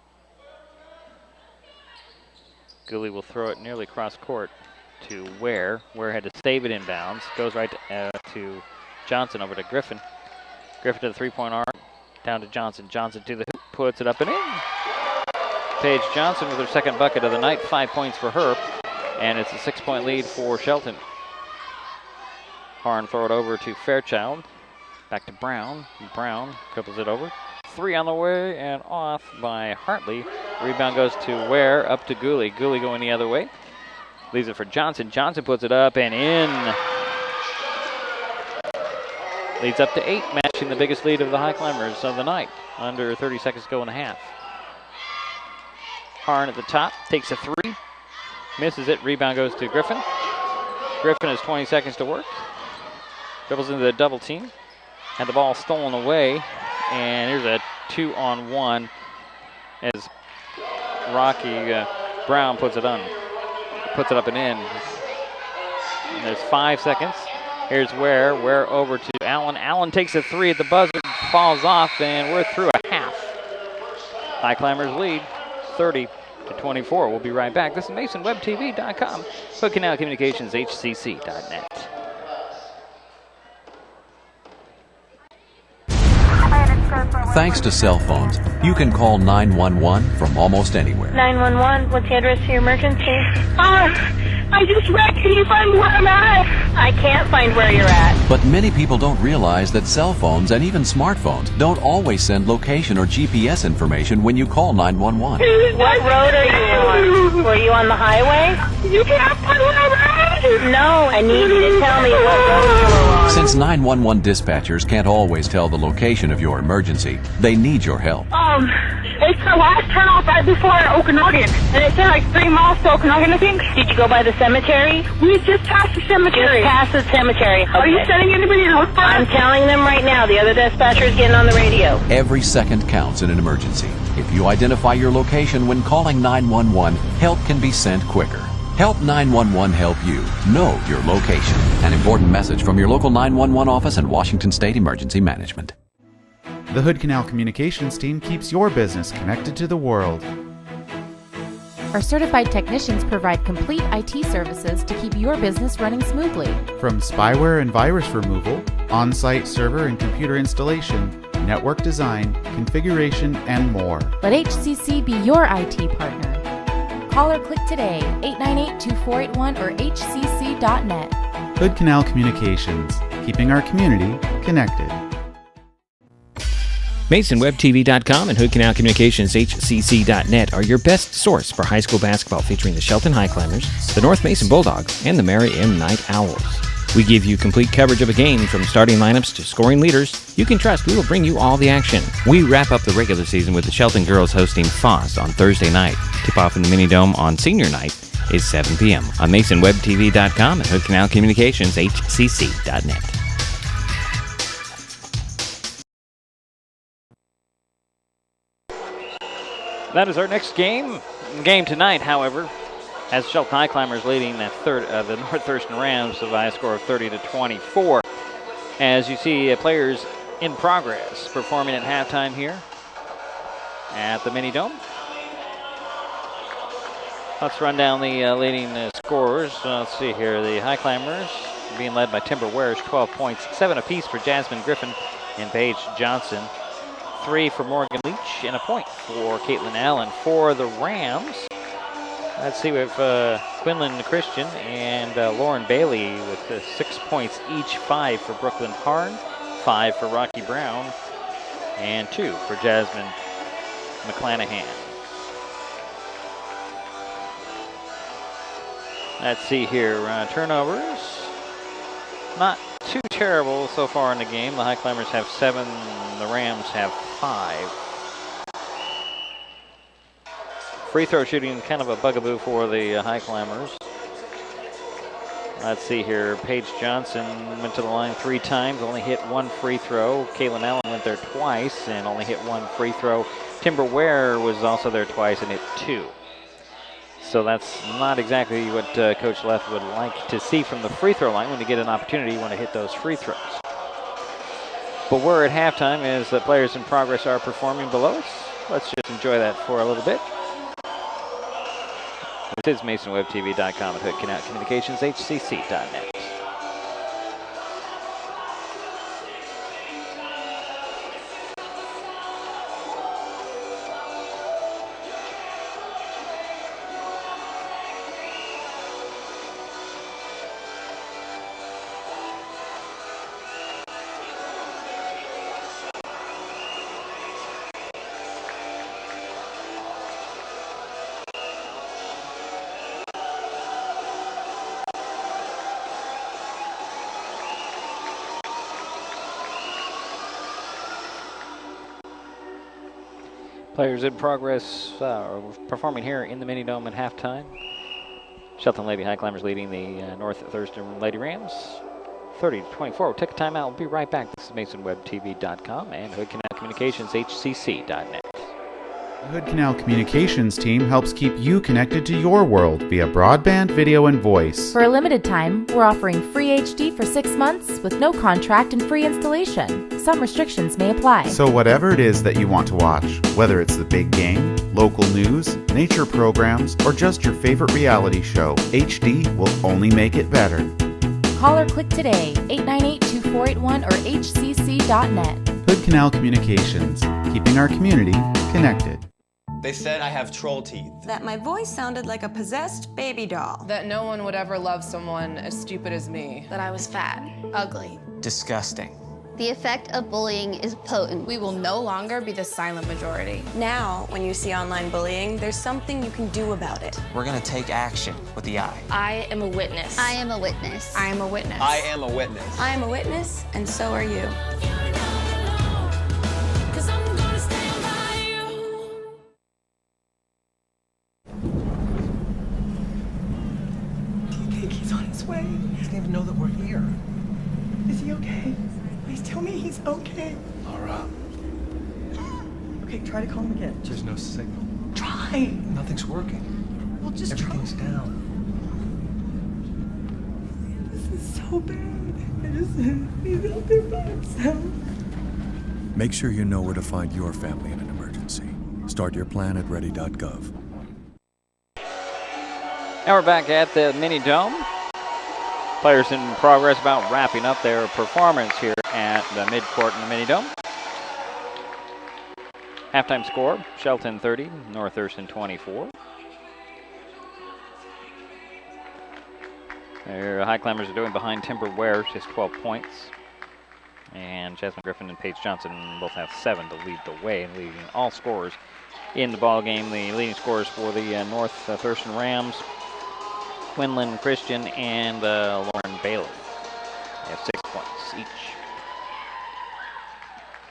Gooley will throw it nearly cross court to Ware. Ware had to save it inbounds. Goes right to Johnson over to Griffin. Griffin to the three-point arc. Down to Johnson. Johnson to the hoop. Puts it up and in. Paige Johnson with her second bucket of the night. 5 points for her. And it's a 6-point lead for Shelton. Harn throw it over to Fairchild. Back to Brown. Brown dribbles it over. 3 on the way and off by Hartley. Rebound goes to Ware, up to Gooley. Gooley going the other way. Leaves it for Johnson. Johnson puts it up and in. Leads up to 8, matching the biggest lead of the Highclimbers of the night. Under 30 seconds to go in the half. Harn at the top, takes a 3. Misses it, rebound goes to Griffin. Griffin has 20 seconds to work. Dribbles into the double team. Had the ball stolen away. And here's a 2-on-1 as Rocky Brown puts it up and in. And there's 5 seconds. Here's Ware over to Allen. Allen takes a 3 at the buzzer, falls off, and we're through a half. Highclimbers lead 30-24. We'll be right back. This is MasonWebTV.com. Hood Canal Communications, HCC.net. Thanks to cell phones, you can call 911 from almost anywhere. 911, what's the address to your emergency? I just wrecked. Can you find where I'm at? I can't find where you're at. But many people don't realize that cell phones and even smartphones don't always send location or GPS information when you call 911. What road are you on? Were you on the highway? You can't find where I'm at. No, I need you to tell me what road you were on. Since 911 dispatchers can't always tell the location of your emergency, they need your help. It's the last turnoff right before Okanagan, and it's like 3 miles to Okanagan, I think. Did you go by the cemetery? We just passed the cemetery. Just past the cemetery. Okay. Are you sending anybody to look for us? I'm telling them right now. The other dispatcher is getting on the radio. Every second counts in an emergency. If you identify your location when calling 911, help can be sent quicker. Help 911 help you know your location. An important message from your local 911 office and Washington State Emergency Management. The Hood Canal Communications team keeps your business connected to the world. Our certified technicians provide complete IT services to keep your business running smoothly. From spyware and virus removal, on-site server and computer installation, network design, configuration, and more. Let HCC be your IT partner. Call or click today, 898-2481 or hcc.net. Hood Canal Communications, keeping our community connected. MasonWebTV.com and Hood Canal Communications HCC.net are your best source for high school basketball featuring the Shelton Highclimbers, the North Mason Bulldogs, and the Mary M. Night Owls. We give you complete coverage of a game from starting lineups to scoring leaders. You can trust we will bring you all the action. We wrap up the regular season with the Shelton girls hosting Foss on Thursday night. Tip-off in the Mini Dome on senior night is 7 p.m. on MasonWebTV.com and Hood Canal Communications HCC.net. That is our next game. Game tonight, however, has Shelton Highclimbers leading the North Thurston Rams by a score of 30-24. As you see, players in progress performing at halftime here at the Mini Dome. Let's run down the leading scorers. Let's see here. The Highclimbers being led by Timber Warish, 12 points, 7 apiece for Jasmine Griffin and Paige Johnson. 3 for Morgan Leach and a point for Caitlin Allen. For the Rams, let's see, we have Quinlan Christian and Lauren Bailey with 6 points each, 5 for Brooklyn Harn, 5 for Rocky Brown, and 2 for Jasmine McClanahan. Let's see here, turnovers. Not too terrible so far in the game. The Highclimbers have 7, the Rams have 5. free throw shooting kind of a bugaboo for the Highclimbers. Let's see here. Paige Johnson went to the line 3 times, only hit 1 free throw. Kaylin Allen went there twice and only hit 1 free throw. Timber Ware was also there twice and hit 2. So that's not exactly what Coach Leth would like to see from the free throw line. When you get an opportunity, you want to hit those free throws. But we're at halftime as the players in progress are performing below us. Let's just enjoy that for a little bit. This is MasonWebTV.com and Hood Canal Communications, HCC.net. Players in progress performing here in the Mini Dome at halftime. Shelton Lady Highclimbers leading the North Thurston Lady Rams 30-24. We'll take a timeout. We'll be right back. This is MasonWebTV.com and Hood Canal Communications, HCC.net. The Hood Canal Communications team helps keep you connected to your world via broadband, video, and voice. For a limited time, we're offering free HD for 6 months with no contract and free installation. Some restrictions may apply. So whatever it is that you want to watch, whether it's the big game, local news, nature programs, or just your favorite reality show, HD will only make it better. Call or click today, 898-2481 or hcc.net. Hood Canal Communications, keeping our community connected. They said I have troll teeth. That my voice sounded like a possessed baby doll. That no one would ever love someone as stupid as me. That I was fat, ugly. Disgusting. The effect of bullying is potent. We will no longer be the silent majority. Now, when you see online bullying, there's something you can do about it. We're gonna take action with the I. I am a witness. I am a witness. I am a witness. I am a witness. I am a witness, and so are you. He's on his way. He doesn't even know that we're here. Is he okay? Please tell me he's okay. Laura. Okay, try to call him again. There's no signal. Try. Nothing's working. Well, just Everything's try. down. This is so bad. He's out there by himself. Make sure you know where to find your family in an emergency. Start your plan at ready.gov. Now we're back at the Mini Dome. Players in progress about wrapping up their performance here at the midcourt in the Mini Dome. Halftime score, Shelton 30, North Thurston 24. Their Highclimbers are doing behind Timber Ware, just 12 points. And Jasmine Griffin and Paige Johnson both have 7 to lead the way and leading all scorers in the ball game. The leading scorers for the North Thurston Rams, Quinlan Christian and Lauren Bailey. They have 6 points each.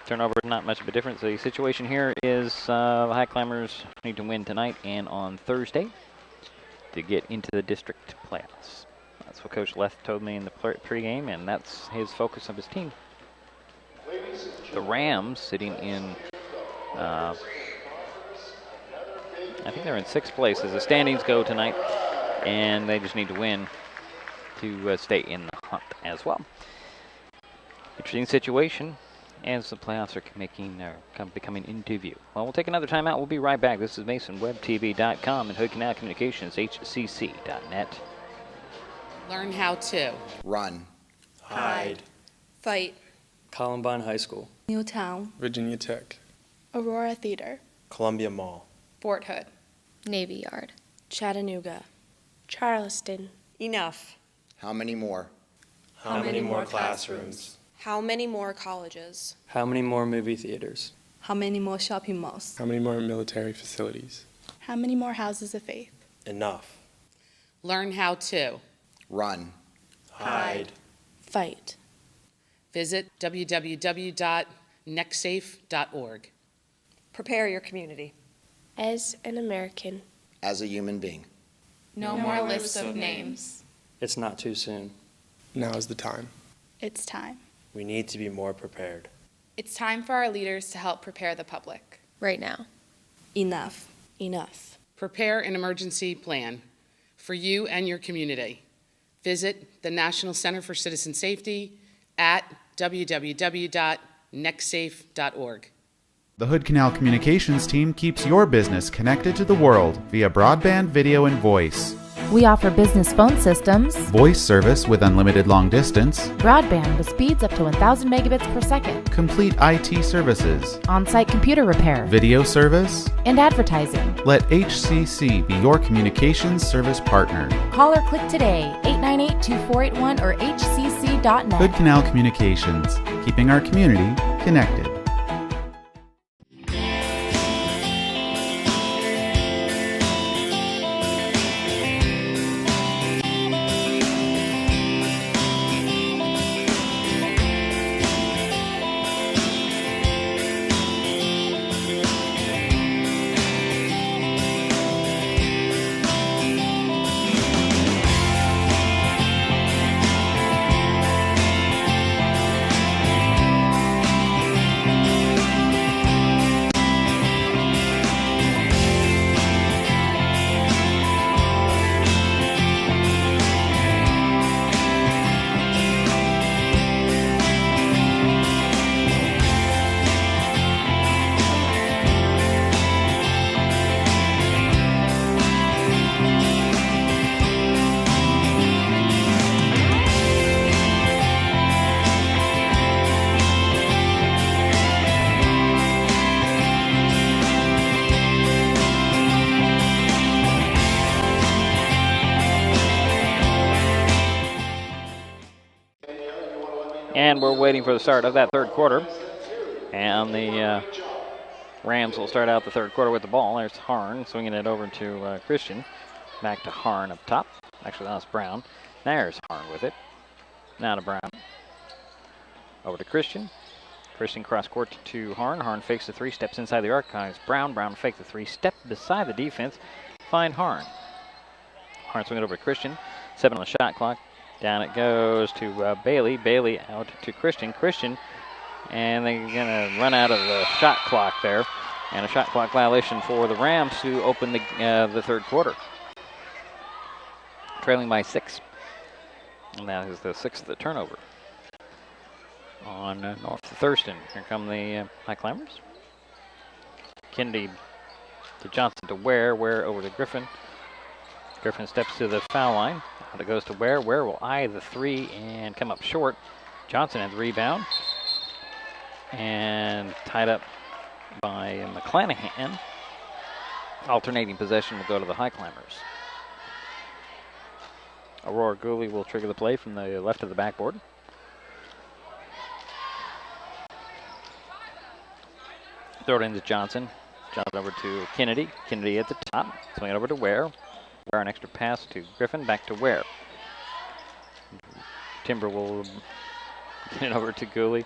Turnover, not much of a difference. The situation here is the Highclimbers need to win tonight and on Thursday to get into the district playoffs. That's what Coach Leth told me in the pregame, and that's his focus of his team. The Rams sitting in, I think they're in 6th place as the standings go tonight, and they just need to win to stay in the hunt as well. Interesting situation as the playoffs are becoming into view. Well, we'll take another timeout. We'll be right back. This is MasonWebTV.com and Hood Canal Communications, HCC.net. Learn how to run, Hide. Fight. Columbine High School. Newtown. Virginia Tech. Aurora Theater. Columbia Mall. Fort Hood. Navy Yard. Chattanooga. Charleston. Enough. how many more? How many more classrooms? How many more colleges? How many more movie theaters? How many more shopping malls? How many more military facilities? How many more houses of faith? Enough. Learn how to run, hide, fight. Visit www.nextsafe.org. Prepare your community. As an American, as a human being. No more lists of names. It's not too soon. Now is the time. It's time. We need to be more prepared. It's time for our leaders to help prepare the public. Right now. Enough. Enough. Prepare an emergency plan for you and your community. Visit the National Center for Citizen Safety at www.nextsafe.org. The Hood Canal Communications team keeps your business connected to the world via broadband, video, and voice. We offer business phone systems, Voice service with unlimited long distance, broadband with speeds up to 1,000 megabits per second, complete IT services, on-site computer repair, video service, and advertising. Let HCC be your communications service partner. Call or click today, 898-2481 or hcc.net. Hood Canal Communications, keeping our community connected. And we're waiting for the start of that third quarter. And the Rams will start out the third quarter with the ball. There's Harn swinging it over to Christian. Back to Harn up top. Actually, that's Brown. There's Harn with it. Now to Brown. Over to Christian. Christian cross court to Harn. Harn fakes the three, steps inside the arc. It's Brown. Brown fakes the three, step beside the defense. Find Harn. Harn swinging over to Christian. 7 on the shot clock. Down it goes to Bailey. Bailey out to Christian. Christian, and they're going to run out of the shot clock there. And a shot clock violation for the Rams to open the third quarter. Trailing by 6. And that is the 6th of the turnover on North Thurston. Here come the Highclimbers. Kennedy to Johnson to Ware. Ware over to Griffin. Griffin steps to the foul line. Out it goes to Ware. Ware will eye the three and come up short. Johnson has the rebound. And tied up by McClanahan. Alternating possession will go to the Highclimbers. Aurora Gooley will trigger the play from the left of the backboard. Throw it into Johnson. Johnson over to Kennedy. Kennedy at the top. Swing it over to Ware. Ware an extra pass to Griffin. Back to Ware. Timber will get it over to Gooley.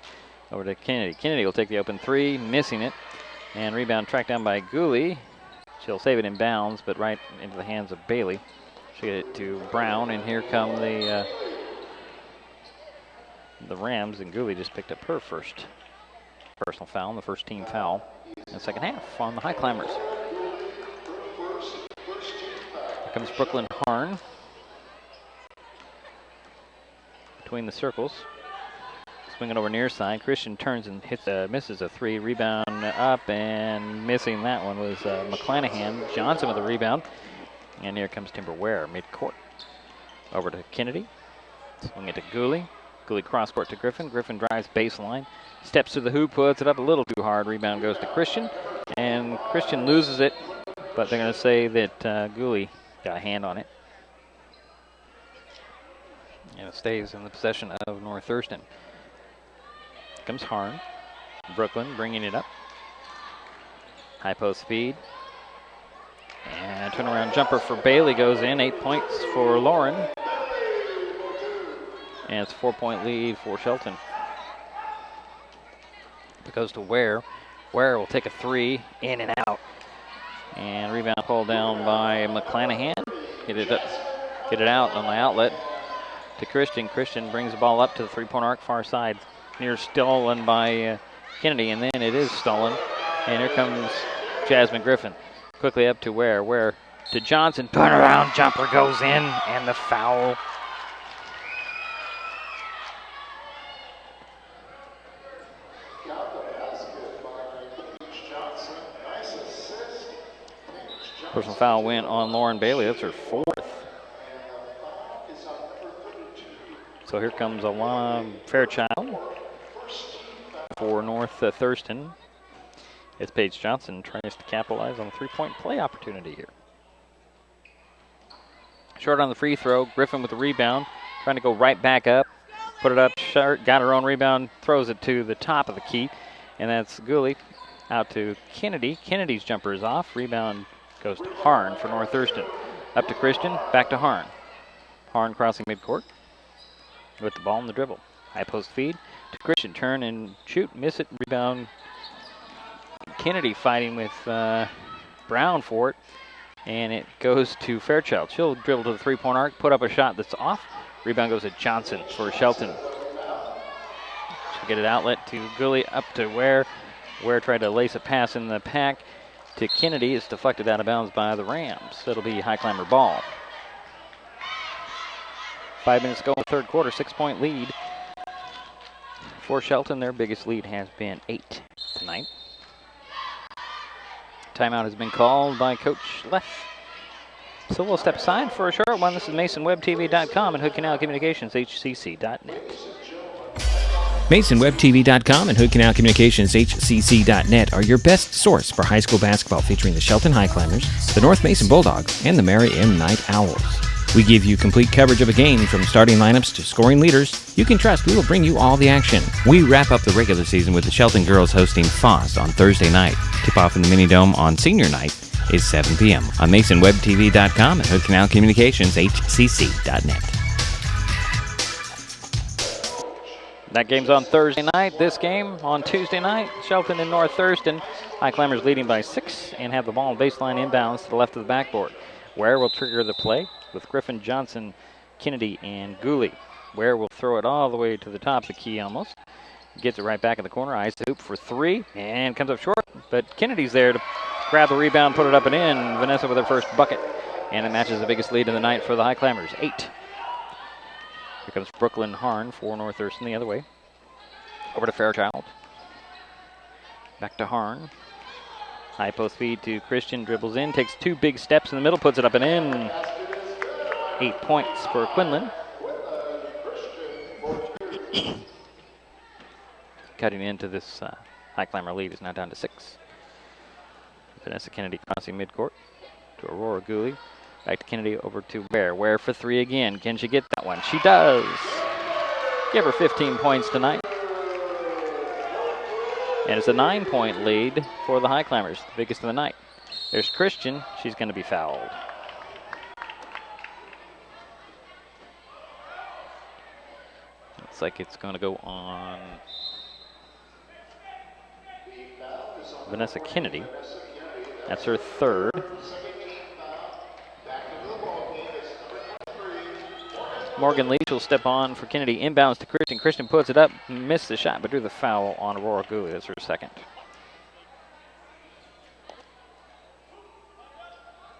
Over to Kennedy. Kennedy will take the open three, missing it. And rebound tracked down by Gooley. She'll save it in bounds, but right into the hands of Bailey. She'll get it to Brown, and here come the Rams, and Gooley just picked up her first personal foul, the first team foul in the second half on the Highclimbers. Here comes Brooklyn Harn. Between the circles. Swinging over near side. Christian turns and misses a three. Rebound up, and missing that one was McClanahan. Johnson with the rebound. And here comes Timber Ware, mid-court. Over to Kennedy. Swing it to Gooley. Gooley cross-court to Griffin. Griffin drives baseline. Steps to the hoop, puts it up a little too hard. Rebound goes to Christian. And Christian loses it, but they're going to say that Gooley got a hand on it. And it stays in the possession of North Thurston. Here comes Harn. Brooklyn bringing it up. High post speed. And turnaround jumper for Bailey goes in. 8 points for Lauren. And it's a 4-point lead for Shelton. It goes to Ware. Ware will take a three, in and out. And rebound pulled down by McClanahan. Get it out on the outlet to Christian. Christian brings the ball up to the three-point arc, far side. Near stolen by Kennedy, and then it is stolen. And here comes Jasmine Griffin. Quickly up to Ware to Johnson. Turnaround jumper goes in, and the foul. Personal foul went on Lauren Bailey. That's her fourth. So here comes Alana Fairchild for North Thurston, as Paige Johnson tries to capitalize on a three-point play opportunity here. Short on the free throw. Griffin with the rebound, trying to go right back up. Put it up short, got her own rebound, throws it to the top of the key. And that's Gooley out to Kennedy. Kennedy's jumper is off. Rebound goes to Harn for North Thurston. Up to Christian, back to Harn. Harn crossing midcourt with the ball in the dribble. High post feed to Christian. Turn and shoot, miss it, rebound. Kennedy fighting with Brown for it. And it goes to Fairchild. She'll dribble to the three-point arc, put up a shot that's off. Rebound goes to Johnson for Shelton. She'll get it outlet to Gooley, up to Ware. Ware tried to lace a pass in the pack to Kennedy. It's deflected out of bounds by the Rams. It'll be Highclimber ball. 5 minutes to go in the third quarter, 6-point lead. For Shelton, their biggest lead has been 8 tonight. Timeout has been called by Coach Leff. So we'll step aside for a short one. This is MasonWebTV.com and Hood Canal Communications, HCC.net. MasonWebTV.com and Hood Canal Communications, HCC.net are your best source for high school basketball featuring the Shelton Highclimbers, the North Mason Bulldogs, and the Mary M. Night Owls. We give you complete coverage of a game from starting lineups to scoring leaders. You can trust we will bring you all the action. We wrap up the regular season with the Shelton girls hosting Foss on Thursday night. Tip-off in the Mini Dome on senior night is 7 p.m. on MasonWebTV.com and Hood Canal Communications, HCC.net. That game's on Thursday night. This game on Tuesday night. Shelton and North Thurston. Highclimbers leading by 6 and have the ball on baseline inbounds to the left of the backboard. Ware will trigger the play with Griffin, Johnson, Kennedy, and Gooley. Ware will throw it all the way to the top of the key almost. Gets it right back in the corner. Eyes the hoop for 3 and comes up short. But Kennedy's there to grab the rebound, put it up and in. Vanessa with her first bucket. And it matches the biggest lead of the night for the Highclimbers, 8. Here comes Brooklyn Harn for North Thurston the other way. Over to Fairchild. Back to Harn. High post feed to Christian, dribbles in, takes 2 big steps in the middle, puts it up and in. 8 points for Quinlan. Cutting into this Highclimber lead is now down to 6. Vanessa Kennedy crossing midcourt to Aurora Gooley. Back to Kennedy, over to Ware. Ware for 3 again. Can she get that one? She does. Give her 15 points tonight. And it's a 9-point lead for the Highclimbers, the biggest of the night. There's Christian. She's going to be fouled. Looks like it's going to go on Vanessa Kennedy. That's her 3rd. Morgan Leach will step on for Kennedy. Inbounds to Christian. Christian puts it up. Missed the shot, but drew the foul on Aurora Gooley. That's her 2nd.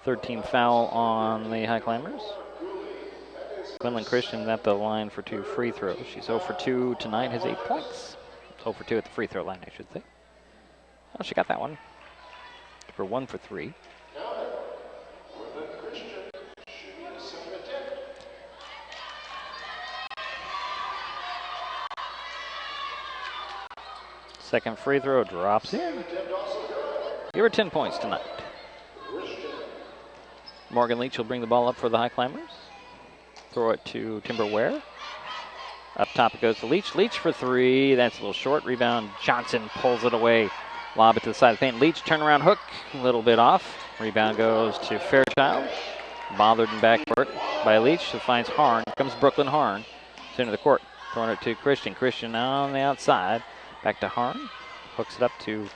13th foul on the Highclimbers. Quinlan Christian at the line for 2 free throws. She's 0 for 2 tonight, has 8 points. 0 for 2 at the free throw line, I should say. Oh, she got that one. For 1 for 3. Second free throw drops in. Give her 10 points tonight. Morgan Leach will bring the ball up for the Highclimbers. Throw it to Timber Ware. Up top it goes to Leach. Leach for 3. That's a little short. Rebound. Johnson pulls it away. Lob it to the side of the paint. Leach turnaround hook. A little bit off. Rebound goes to Fairchild. Bothered in backcourt by Leach. Who finds Harn. Here comes Brooklyn Harn. Center of the court. Throwing it to Christian. Christian on the outside. Back to Harn. Hooks it up to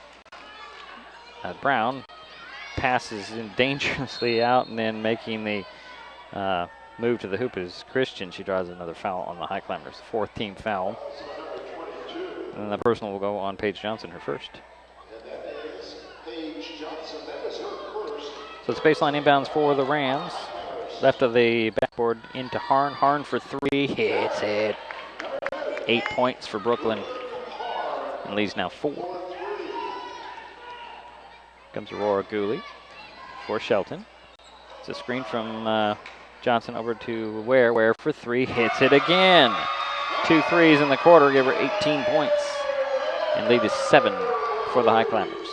Brown. passes in dangerously out and then making the move to the hoop is Christian. She draws another foul on the Highclimbers, the 4th team foul. And the personal will go on Paige Johnson, her first. So it's baseline inbounds for the Rams. Left of the backboard into Harn. Harn for 3, hits it. 8 points for Brooklyn. And leads now 4. Comes Aurora Gooley for Shelton. It's a screen from Johnson over to Ware. Ware for 3, hits it again. 2 threes in the quarter, give her 18 points. And lead is 7 for the Highclimbers.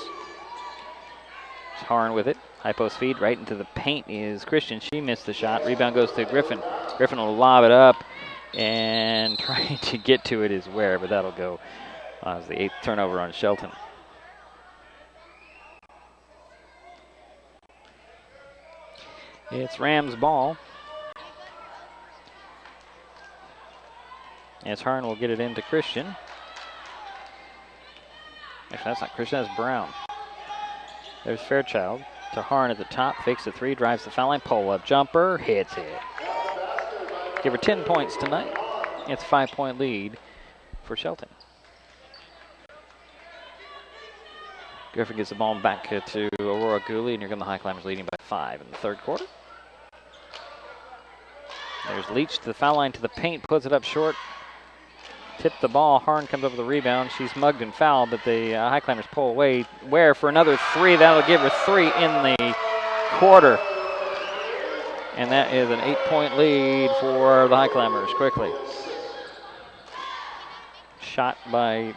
Harn with it. High post feed right into the paint is Christian. She missed the shot. Rebound goes to Griffin. Griffin will lob it up, and trying to get to it is Ware, but that'll go as the 8th turnover on Shelton. It's Rams ball. As Harn will get it into Christian. Actually, that's not Christian, that's Brown. There's Fairchild to Harn at the top, fakes the 3, drives the foul line, pull-up jumper, hits it. Give her 10 points tonight. It's a 5-point lead for Shelton. Griffin gets the ball back to Aurora Gooley, and you're going to the Highclimbers leading by 5 in the 3rd quarter. There's Leach to the foul line to the paint, puts it up short. Tipped the ball. Harn comes up with the rebound. She's mugged and fouled, but the Highclimbers pull away. Ware for another 3. That'll give her 3 in the quarter. And that is an 8-point lead for the Highclimbers quickly. Shot by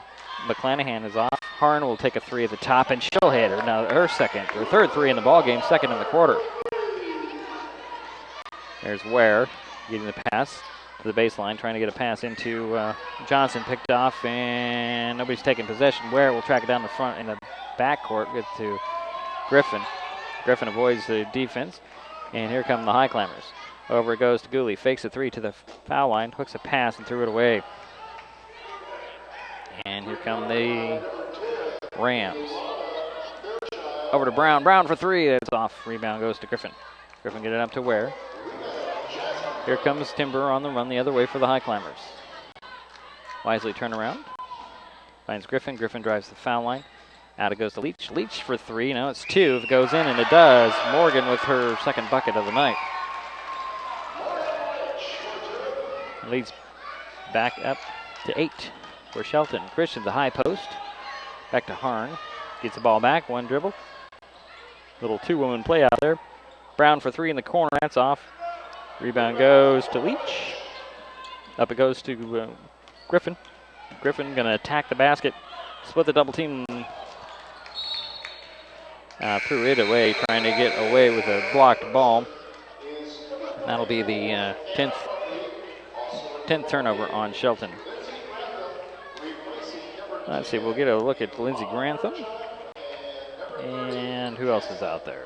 McClanahan is off. Harn will take a 3 at the top, and she'll hit her. Now her 3rd 3 in the ball game, 2nd in the quarter. There's Ware getting the pass to the baseline, trying to get a pass into Johnson, picked off, and nobody's taking possession. Ware will track it down the front in the backcourt, get to Griffin. Griffin avoids the defense, and here come the Highclimbers. Over it goes to Gooley, fakes a 3 to the foul line, hooks a pass and threw it away. And here come the Rams. Over to Brown. Brown for 3. That's off. Rebound goes to Griffin. Griffin get it up to Ware. Here comes Timber on the run the other way for the Highclimbers. Wisely turn around. Finds Griffin. Griffin drives the foul line. Out it goes to Leach. Leach for 3. Now it's 2. If it goes in, and it does. Morgan with her 2nd bucket of the night. Leads back up to 8 for Shelton. Christian, the high post. Back to Harn. Gets the ball back. 1 dribble. Little 2-woman play out there. Brown for 3 in the corner. That's off. Rebound goes to Leach. Up it goes to Griffin. Griffin going to attack the basket. Split the double team. Threw it away, trying to get away with a blocked ball. That'll be the 10th turnover on Shelton. Let's see, we'll get a look at Lindsey Grantham. And who else is out there?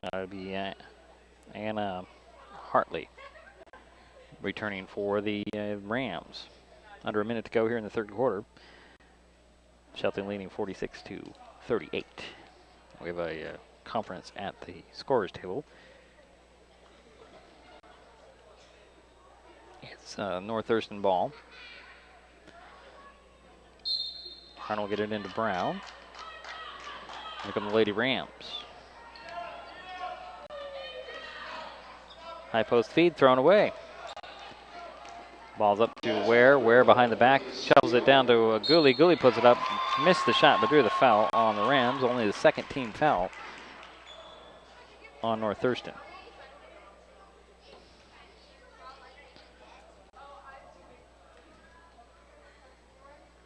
That'll be Anna Hartley returning for the Rams. Under a minute to go here in the 3rd quarter. Shelton leading 46-38. We have a conference at the scorers table. It's North Thurston ball. Harn will get it into Brown. Here come the Lady Rams. High post feed thrown away. Ball's up to Ware. Ware behind the back. Shovels it down to Gooley. Gooley puts it up. Missed the shot, but drew the foul on the Rams. Only the 2nd team foul on North Thurston.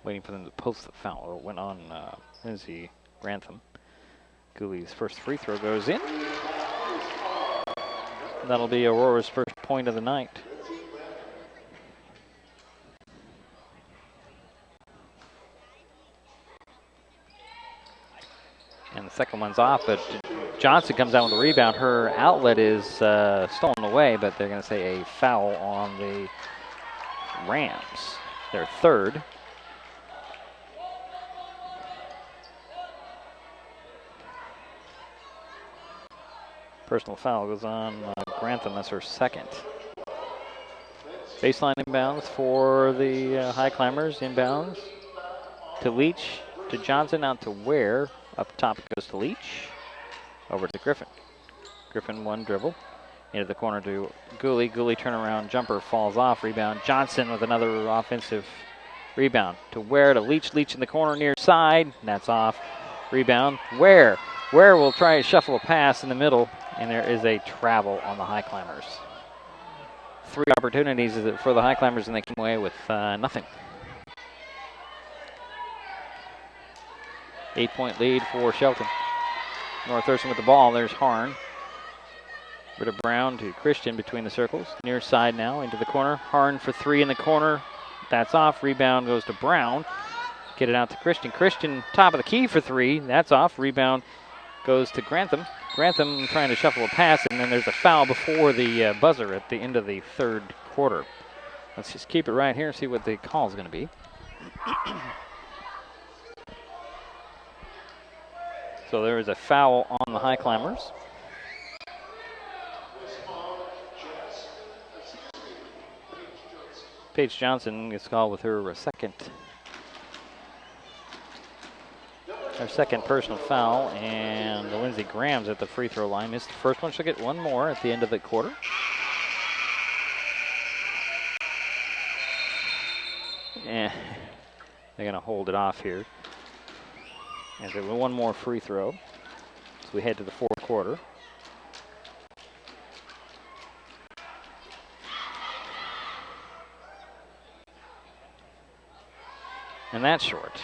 Waiting for them to post the foul. It went on Lindsey Grantham. Gooley's first free throw goes in. That'll be Aurora's first point of the night. And the second one's off, but Johnson comes out with the rebound. Her outlet is stolen away, but they're going to say a foul on the Rams. Their 3rd. Personal foul goes on Grantham. That's her second. Baseline inbounds for the Highclimbers. Inbounds to Leach, to Johnson, out to Ware. Up top it goes to Leach. Over to Griffin. Griffin one dribble. Into the corner to Gooley. Gooley turnaround jumper falls off. Rebound. Johnson with another offensive rebound. To Ware, to Leach. Leach in the corner near side. That's off. Rebound. Ware. Ware will try to shuffle a pass in the middle. And there is a travel on the Highclimbers. 3 opportunities for the Highclimbers, and they came away with nothing. 8-point lead for Shelton. North Thurston with the ball. There's Harn. Rid of Brown to Christian between the circles. Near side now into the corner. Harn for 3 in the corner. That's off. Rebound goes to Brown. Get it out to Christian. Christian top of the key for 3. That's off. Rebound goes to Grantham. Grantham trying to shuffle a pass, and then there's a foul before the buzzer at the end of the third quarter. Let's just keep it right here and see what the call is going to be. So there is a foul on the Highclimbers. Paige Johnson gets called with her second personal foul, and Lindsey Graham's at the free throw line. Missed the first one. She'll get one more at the end of the quarter. Yeah, they're going to hold it off here. And so one more free throw as we head to the fourth quarter. And that's short.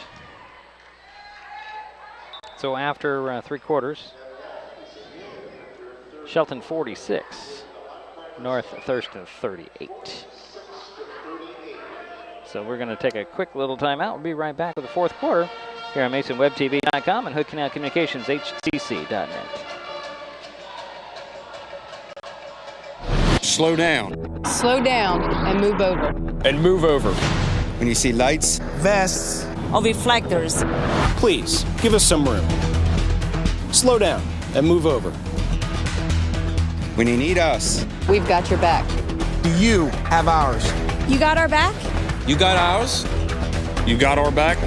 So after 3 quarters, Shelton 46, North Thurston 38. So we're going to take a quick little timeout. We'll be right back with the fourth quarter here on MasonWebTV.com and Hood Canal Communications HCC.net. Slow down. Slow down and move over. And move over. When you see lights, vests, or reflectors, please give us some room. Slow down and move over. when you need us, we've got your back. Do you have ours? You got our back? You got ours? You got our back?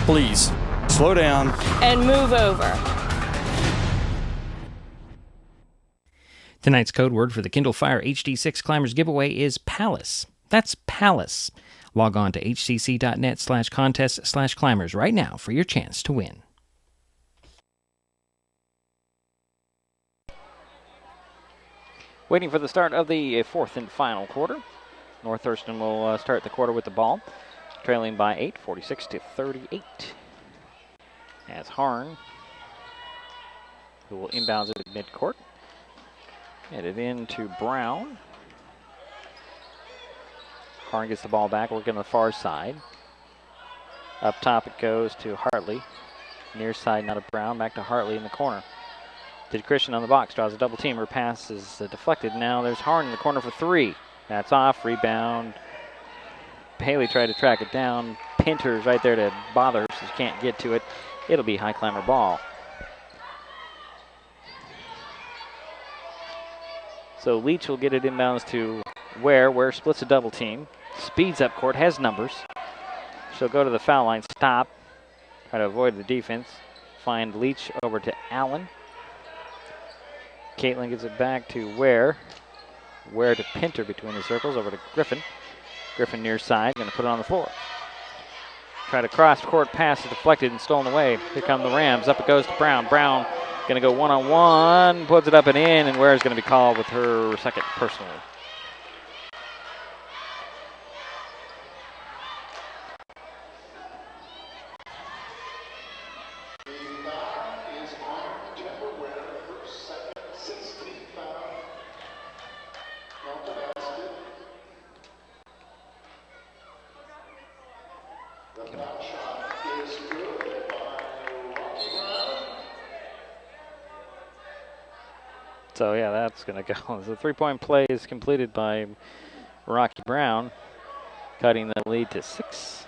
Please, slow down. And move over. Tonight's code word for the Kindle Fire HD6 Climbers giveaway is Palace. That's Palace. Log on to hcc.net/contest/climbers right now for your chance to win. Waiting for the start of the fourth and final quarter. North Thurston will start the quarter with the ball, trailing by 8, 46-38. As Harn, who will inbounds it at midcourt. Headed into Brown. Harn gets the ball back, working on the far side. Up top it goes to Hartley. Near side now to Brown, back to Hartley in the corner. Did Christian on the box, draws a double team. Her pass is deflected. Now there's Harn in the corner for three. That's off, rebound. Haley tried to track it down. Pinter's right there to bother her, so she can't get to it. It'll be Highclimber ball. So Leach will get it inbounds to Ware. Ware splits a double team. Speeds up court, has numbers. She'll go to the foul line, stop. Try to avoid the defense. Find Leach over to Allen. Caitlin gives it back to Ware. Ware to Pinter between the circles, over to Griffin. Griffin near side, going to put it on the floor. Try to cross court pass is deflected and stolen away. Here come the Rams. Up it goes to Brown. Brown going to go one-on-one, puts it up and in, and Ware's going to be called with her second personal. So yeah, that's going to go. The three-point play is completed by Rocky Brown, cutting the lead to 6.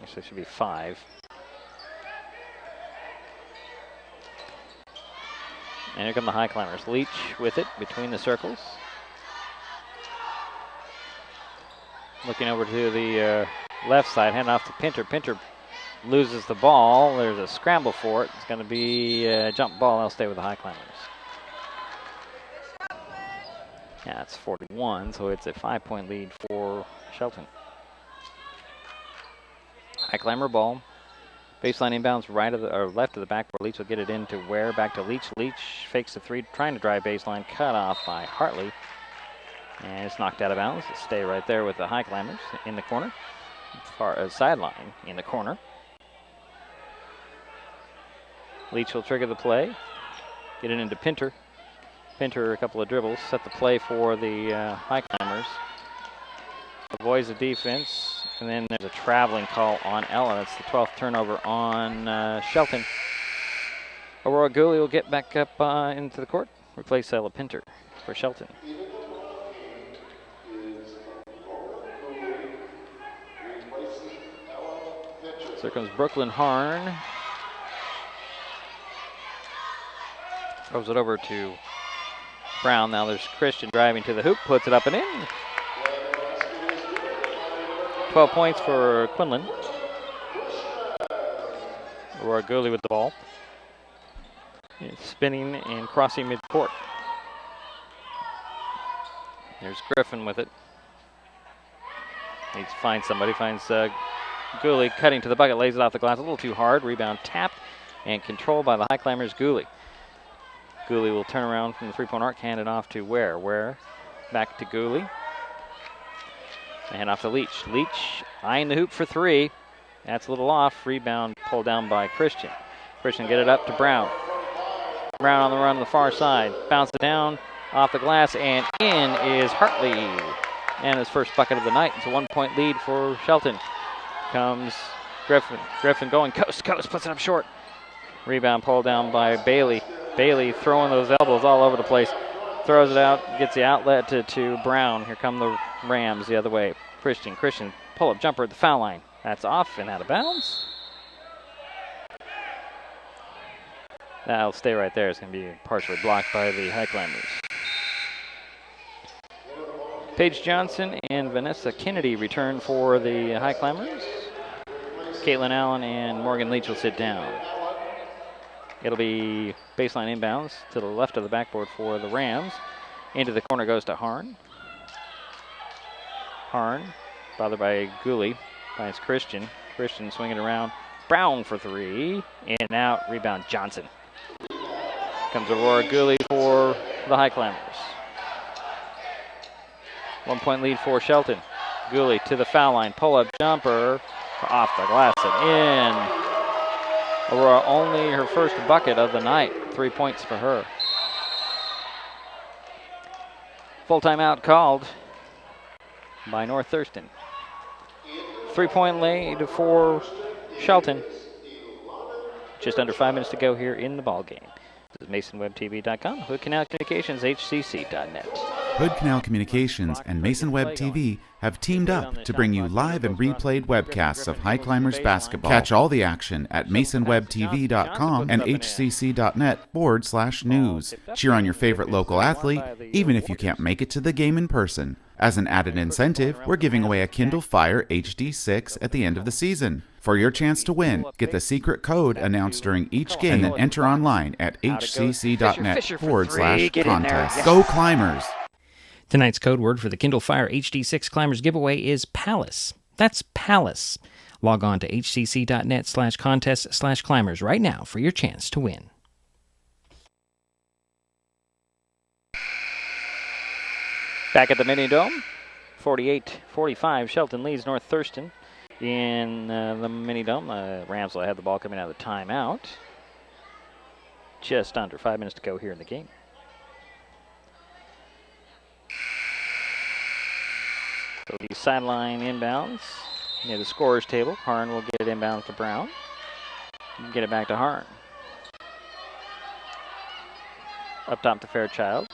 Actually, it should be 5. And here come the Highclimbers. Leach with it between the circles. Looking over to the left side, hand off to Pinter. Pinter loses the ball. There's a scramble for it. It's going to be a jump ball. They'll stay with the Highclimbers. Yeah, it's 41, so it's a 5-point lead for Shelton. Highclimber ball. Baseline inbounds right of the, or left of the backboard. Leach will get it into Ware. Back to Leach. Leach fakes the three, trying to drive baseline. Cut off by Hartley. And it's knocked out of bounds. It'll stay right there with the Highclimbers in the corner. Far as sideline in the corner. Leach will trigger the play. Get it into Pinter. Pinter, a couple of dribbles. Set the play for the Highclimbers. Avoids the defense. And then there's a traveling call on Ellen. It's the 12th turnover on Shelton. Aurora Gooley will get back up into the court. Replace Ella Pinter for Shelton. So here comes Brooklyn Harn. Throws it over to Brown. Now there's Christian driving to the hoop. Puts it up and in. 12 points for Quinlan. Aurora Gooley with the ball. It's spinning and crossing midcourt. There's Griffin with it. Needs to find somebody. Finds Gooley cutting to the bucket. Lays it off the glass a little too hard. Rebound tapped and controlled by the Highclimbers. Gooley. Gooley will turn around from the three-point arc. Hand it off to Ware. Ware back to Gooley. Hand off to Leach. Leach eyeing the hoop for three. That's a little off. Rebound pulled down by Christian. Christian get it up to Brown. Brown on the run on the far side. Bounce it down off the glass, and in is Hartley. And his first bucket of the night. It's a 1-point lead for Shelton. Comes Griffin. Griffin going coast to coast. Puts it up short. Rebound pulled down by Bailey. Bailey throwing those elbows all over the place. Throws it out, gets the outlet to Brown. Here come the Rams the other way. Christian pull-up jumper at the foul line. That's off and out of bounds. That'll stay right there. It's going to be partially blocked by the Highclimbers. Paige Johnson and Vanessa Kennedy return for the Highclimbers. Caitlin Allen and Morgan Leach will sit down. It'll be baseline inbounds to the left of the backboard for the Rams. Into the corner goes to Harn. Harn, bothered by Gooley, finds Christian. Christian swinging around. Brown for three. In and out. Rebound Johnson. Comes Aurora Gooley for the Highclimbers. 1-point lead for Shelton. Gooley to the foul line. Pull-up jumper off the glass and in. Aurora only her first bucket of the night. 3 points for her. Full timeout called by North Thurston. 3-point lead for Shelton. Just under 5 minutes to go here in the ball game. This is MasonWebTV.com, Hood Canal Communications, HCC.net. Hood Canal Communications and Mason Web TV have teamed up to bring you live and replayed webcasts of Highclimbers basketball. Catch all the action at MasonWebTV.com and HCC.net/news. Cheer on your favorite local athlete, even if you can't make it to the game in person. As an added incentive, we're giving away a Kindle Fire HD6 at the end of the season. For your chance to win, get the secret code announced during each game and then enter online at hcc.net/contest. Go Climbers! Tonight's code word for the Kindle Fire HD6 Climbers giveaway is Palace. That's Palace. Log on to hcc.net/contest/climbers right now for your chance to win. Back at the Mini Dome, 48-45, Shelton leads North Thurston in the Mini Dome. Rams will have the ball coming out of the timeout. Just under 5 minutes to go here in the game. So the sideline inbounds near the scorer's table. Harn will get it inbounds to Brown. Get it back to Harn. Up top to Fairchild.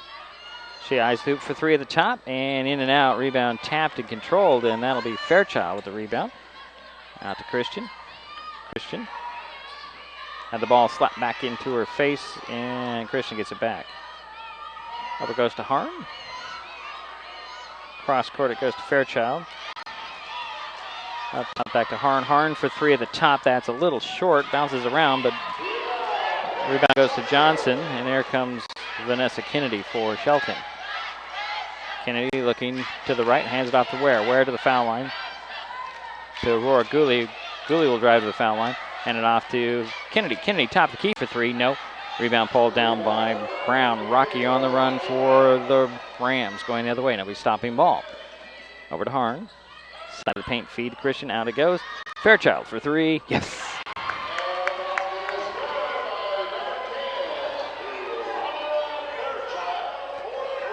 She eyes the hoop for three at the top, and in and out. Rebound tapped and controlled, and that'll be Fairchild with the rebound. Out to Christian. Christian Had the ball slapped back into her face, and Christian gets it back. Over goes to Harn. Cross court, it goes to Fairchild. Up top back to Harn. Harn for three at the top. That's a little short. Bounces around, but rebound goes to Johnson, and there comes Vanessa Kennedy for Shelton. Kennedy looking to the right, hands it off to Ware. Ware to the foul line. To Aurora Gooley. Gooley will drive to the foul line. Hand it off to Kennedy. Kennedy top the key for three. No. Rebound pulled down by Brown. Rocky on the run for the Rams. Going the other way. Nobody's stopping ball. Over to Harn. Side of the paint feed. Christian. Out it goes. Fairchild for three. Yes.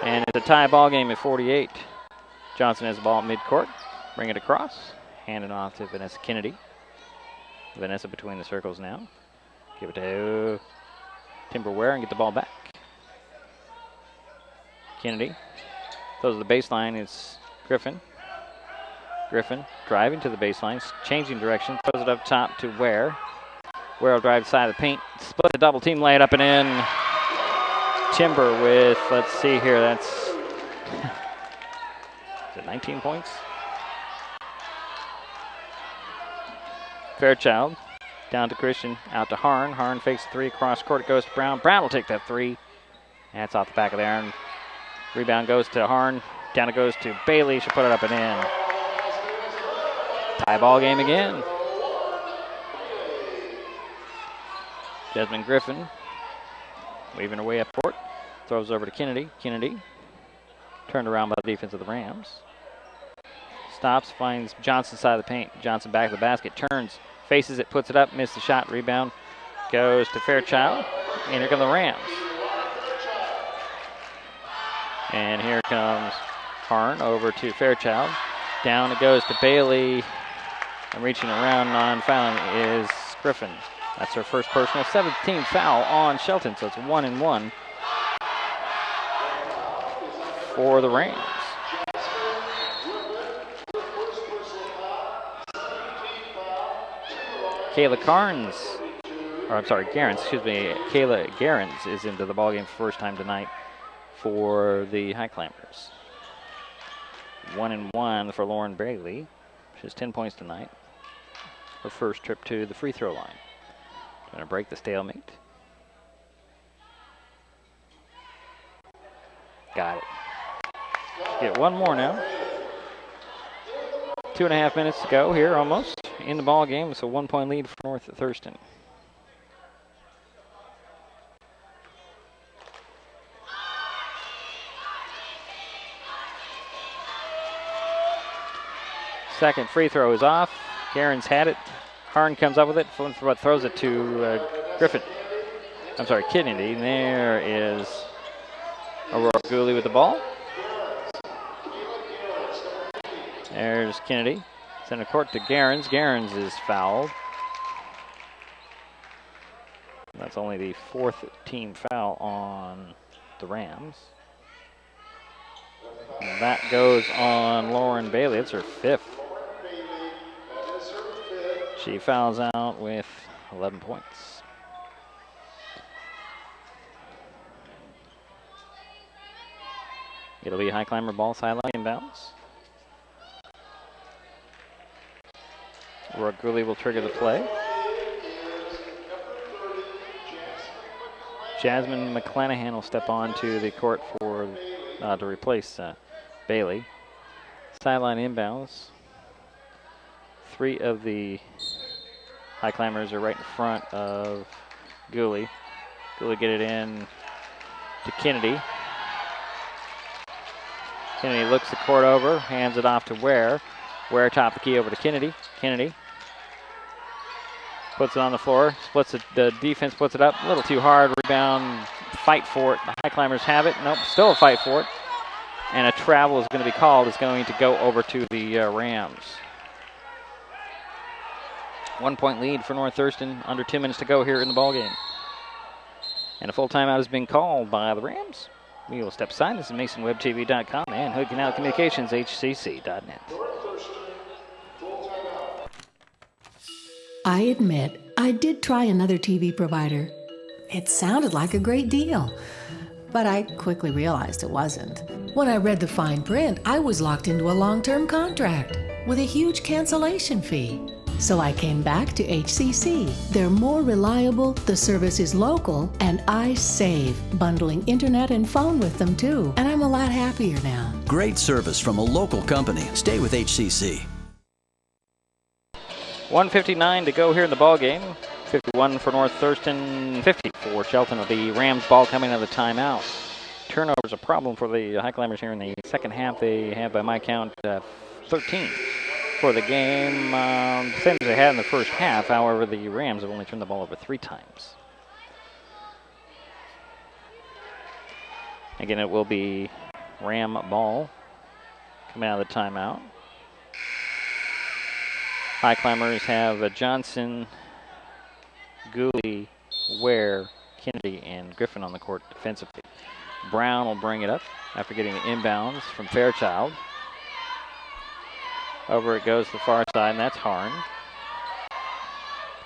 And it's a tie ball game at 48. Johnson has the ball at midcourt. Bring it across. Hand it off to Vanessa Kennedy. Vanessa between the circles now. Give it to Timber Ware and get the ball back. Kennedy. Throws the baseline. It's Griffin. Griffin driving to the baseline. Changing direction. Throws it up top to Ware. Ware will drive the side of the paint. Split the double team. Lay it up and in. Timber with, let's see here, that's is it 19 points? Fairchild down to Christian, out to Harn. Harn fakes the three across court. It goes to Brown. Brown will take that three. That's off the back of there. And rebound goes to Harn. Down it goes to Bailey. She'll put it up and in. Tie ball game again. Desmond Griffin weaving her way up court. Throws over to Kennedy. Kennedy turned around by the defense of the Rams. Stops, finds Johnson side of the paint. Johnson back of the basket, turns, faces it, puts it up, missed the shot, rebound. Goes to Fairchild, and here come the Rams. And here comes Harn over to Fairchild. Down it goes to Bailey. And reaching around non-fouling is Griffin. That's her first personal 17th foul on Shelton, so it's 1-1 for the Rams. Kayla Garens is into the ballgame for first time tonight for the Highclimbers. 1-1 for Lauren Bailey. She has 10 points tonight. Her first trip to the free throw line. Going to break the stalemate. Got it. Get one more now. 2.5 minutes to go here almost in the ball game. It's a 1-point lead for North Thurston. Second free throw is off. Garen's had it. Harn comes up with it, throws it to Kennedy. And there is Aurora Gooley with the ball. There's Kennedy. Center court to Garens. Garens is fouled. That's only the fourth team foul on the Rams. And that goes on Lauren Bailey. It's her fifth. She fouls out with 11 points. It'll be Highclimber ball sideline inbounds. Gooley will trigger the play. Jasmine McClanahan will step onto the court for to replace Bailey. Sideline inbounds. Three of the Highclimbers are right in front of Gooley. Gooley get it in to Kennedy. Kennedy looks the court over, hands it off to Ware. Ware top the key over to Kennedy. Kennedy puts it on the floor, splits it, the defense puts it up, a little too hard, rebound, fight for it. The Highclimbers have it, nope, still a fight for it. And a travel is going to be called, it's going to go over to the Rams. 1 point lead for North Thurston, under 2 minutes to go here in the ballgame. And a full timeout has been called by the Rams. We will step aside. This is MasonWebTV.com and Hood Canal Communications, HCC.net. I admit I did try another TV provider. It sounded like a great deal, but I quickly realized it wasn't. When I read the fine print, I was locked into a long-term contract with a huge cancellation fee. So I came back to HCC. They're more reliable, the service is local, and I save, bundling internet and phone with them too. And I'm a lot happier now. Great service from a local company. Stay with HCC. 1:59 to go here in the ball game. 51 for North Thurston, 50 for Shelton. Of the Rams ball coming out of the timeout. Turnovers a problem for the Highclimbers here in the second half. They have, by my count, 13 for the game. Same as they had in the first half. However, the Rams have only turned the ball over 3 times. Again, it will be Ram ball coming out of the timeout. Highclimbers have Johnson, Gooley, Ware, Kennedy, and Griffin on the court defensively. Brown will bring it up after getting the inbounds from Fairchild. Over it goes to the far side, and that's Harn.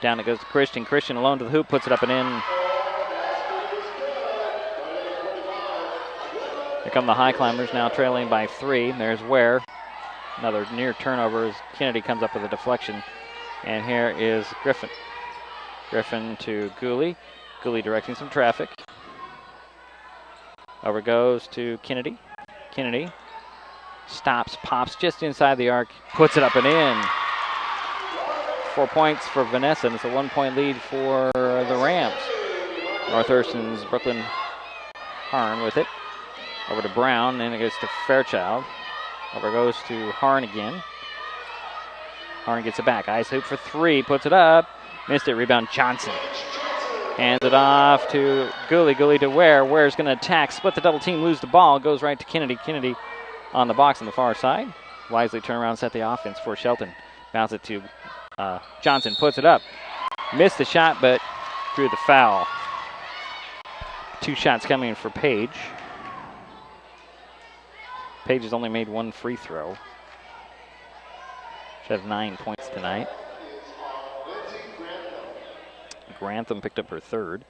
Down it goes to Christian. Christian alone to the hoop, puts it up and in. Here come the Highclimbers, now trailing by 3. There's Ware. Another near turnover as Kennedy comes up with a deflection. And here is Griffin. Griffin to Gooley. Gooley directing some traffic. Over goes to Kennedy. Kennedy stops, pops just inside the arc, puts it up and in. 4 points for Vanessa, and it's a 1-point lead for the Rams. North Thurston's Brooklyn Harn with it. Over to Brown, and it goes to Fairchild. Over goes to Harn again. Harn gets it back. Ice hoop for 3, puts it up. Missed it, rebound Johnson. Hands it off to Gooley. Gooley to Ware. Ware's going to attack, split the double team, lose the ball. Goes right to Kennedy. Kennedy on the box on the far side. Wisely turn around, set the offense for Shelton. Bounce it to Johnson, puts it up. Missed the shot, but drew the foul. 2 shots coming for Page. Page has only made 1 free throw. Should have 9 points tonight. Grantham picked up her 3rd.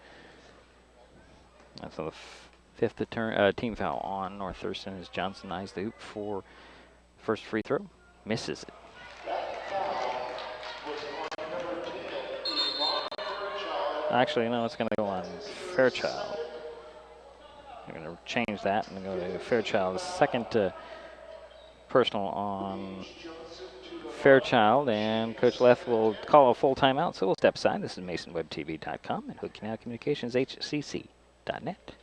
That's the 5th team foul on North Thurston as Johnson eyes the hoop for first free throw. Misses it. Actually, no, it's going to go on Fairchild. We're going to change that and go to Fairchild. The second personal on Fairchild, and Coach Leff will call a full timeout, so we'll step aside. This is MasonWebTV.com and Hood Canal Communications HCC.net.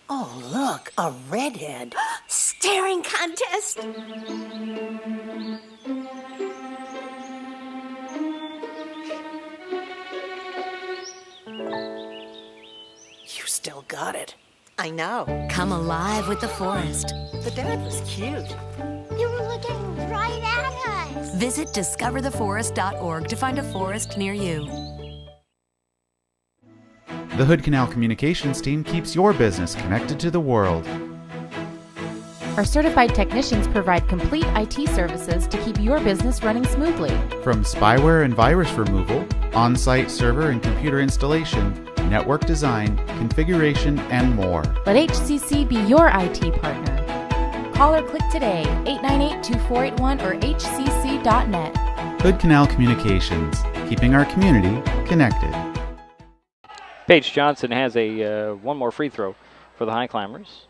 Oh, look, a redhead. Staring contest. You still got it. I know. Come alive with the forest. The dad was cute. You were looking right at us. Visit discovertheforest.org to find a forest near you. The Hood Canal Communications team keeps your business connected to the world. Our certified technicians provide complete IT services to keep your business running smoothly. From spyware and virus removal, on-site server and computer installation, network design, configuration, and more. Let HCC be your IT partner. Call or click today, 898-2481 or hcc.net. Hood Canal Communications, keeping our community connected. Paige Johnson has a 1 more free throw for the Highclimbers.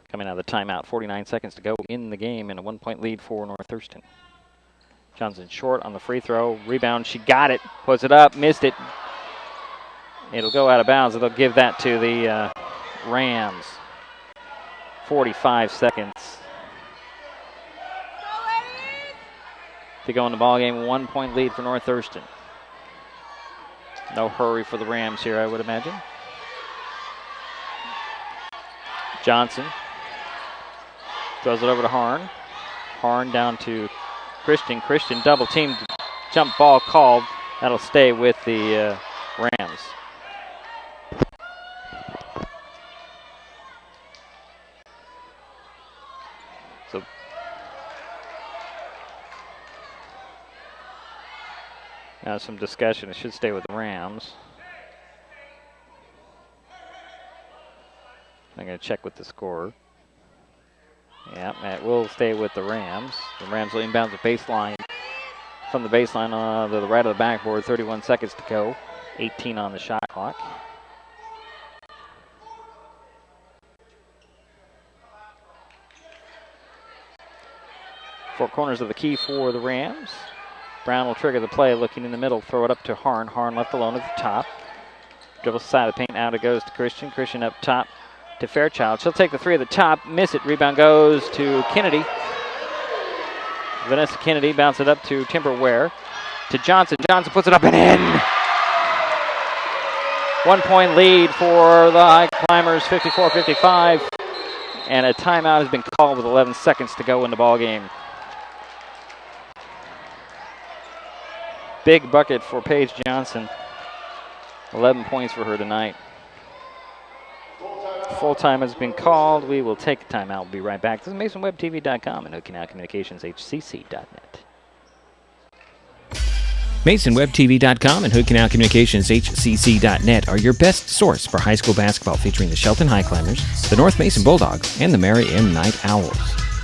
Coming out of the timeout, 49 seconds to go in the game, and a 1-point lead for North Thurston. Johnson short on the free throw. Rebound, she got it, puts it up, missed it. It'll go out of bounds. They'll give that to the Rams. 45 seconds to go in the ball game. 1-point lead for North Thurston. No hurry for the Rams here, I would imagine. Johnson throws it over to Harn. Harn down to Christian. Christian double team, jump ball called. That'll stay with the Rams. Now some discussion. It should stay with the Rams. I'm going to check with the scorer. Yeah, it will stay with the Rams. The Rams will inbound the baseline. From the baseline to the right of the backboard, 31 seconds to go. 18 on the shot clock. Four corners of the key for the Rams. Brown will trigger the play, looking in the middle, throw it up to Harn. Harn left alone at the top. Dribbles side of the paint, out it goes to Christian. Christian up top to Fairchild. She'll take the three at the top, miss it. Rebound goes to Kennedy. Vanessa Kennedy bounces it up to Timberware. To Johnson. Johnson puts it up and in. 1 point lead for the High Climbers, 54-55. And a timeout has been called with 11 seconds to go in the ball game. Big bucket for Paige Johnson. 11 points for her tonight. Full time has been called. We will take a timeout. We'll be right back. This is MasonWebTV.com and Okinawa Communications HCC.net. MasonWebTV.com and Hood Canal Communications HCC.net are your best source for high school basketball featuring the Shelton Highclimbers, the North Mason Bulldogs, and the Mary M. Night Owls.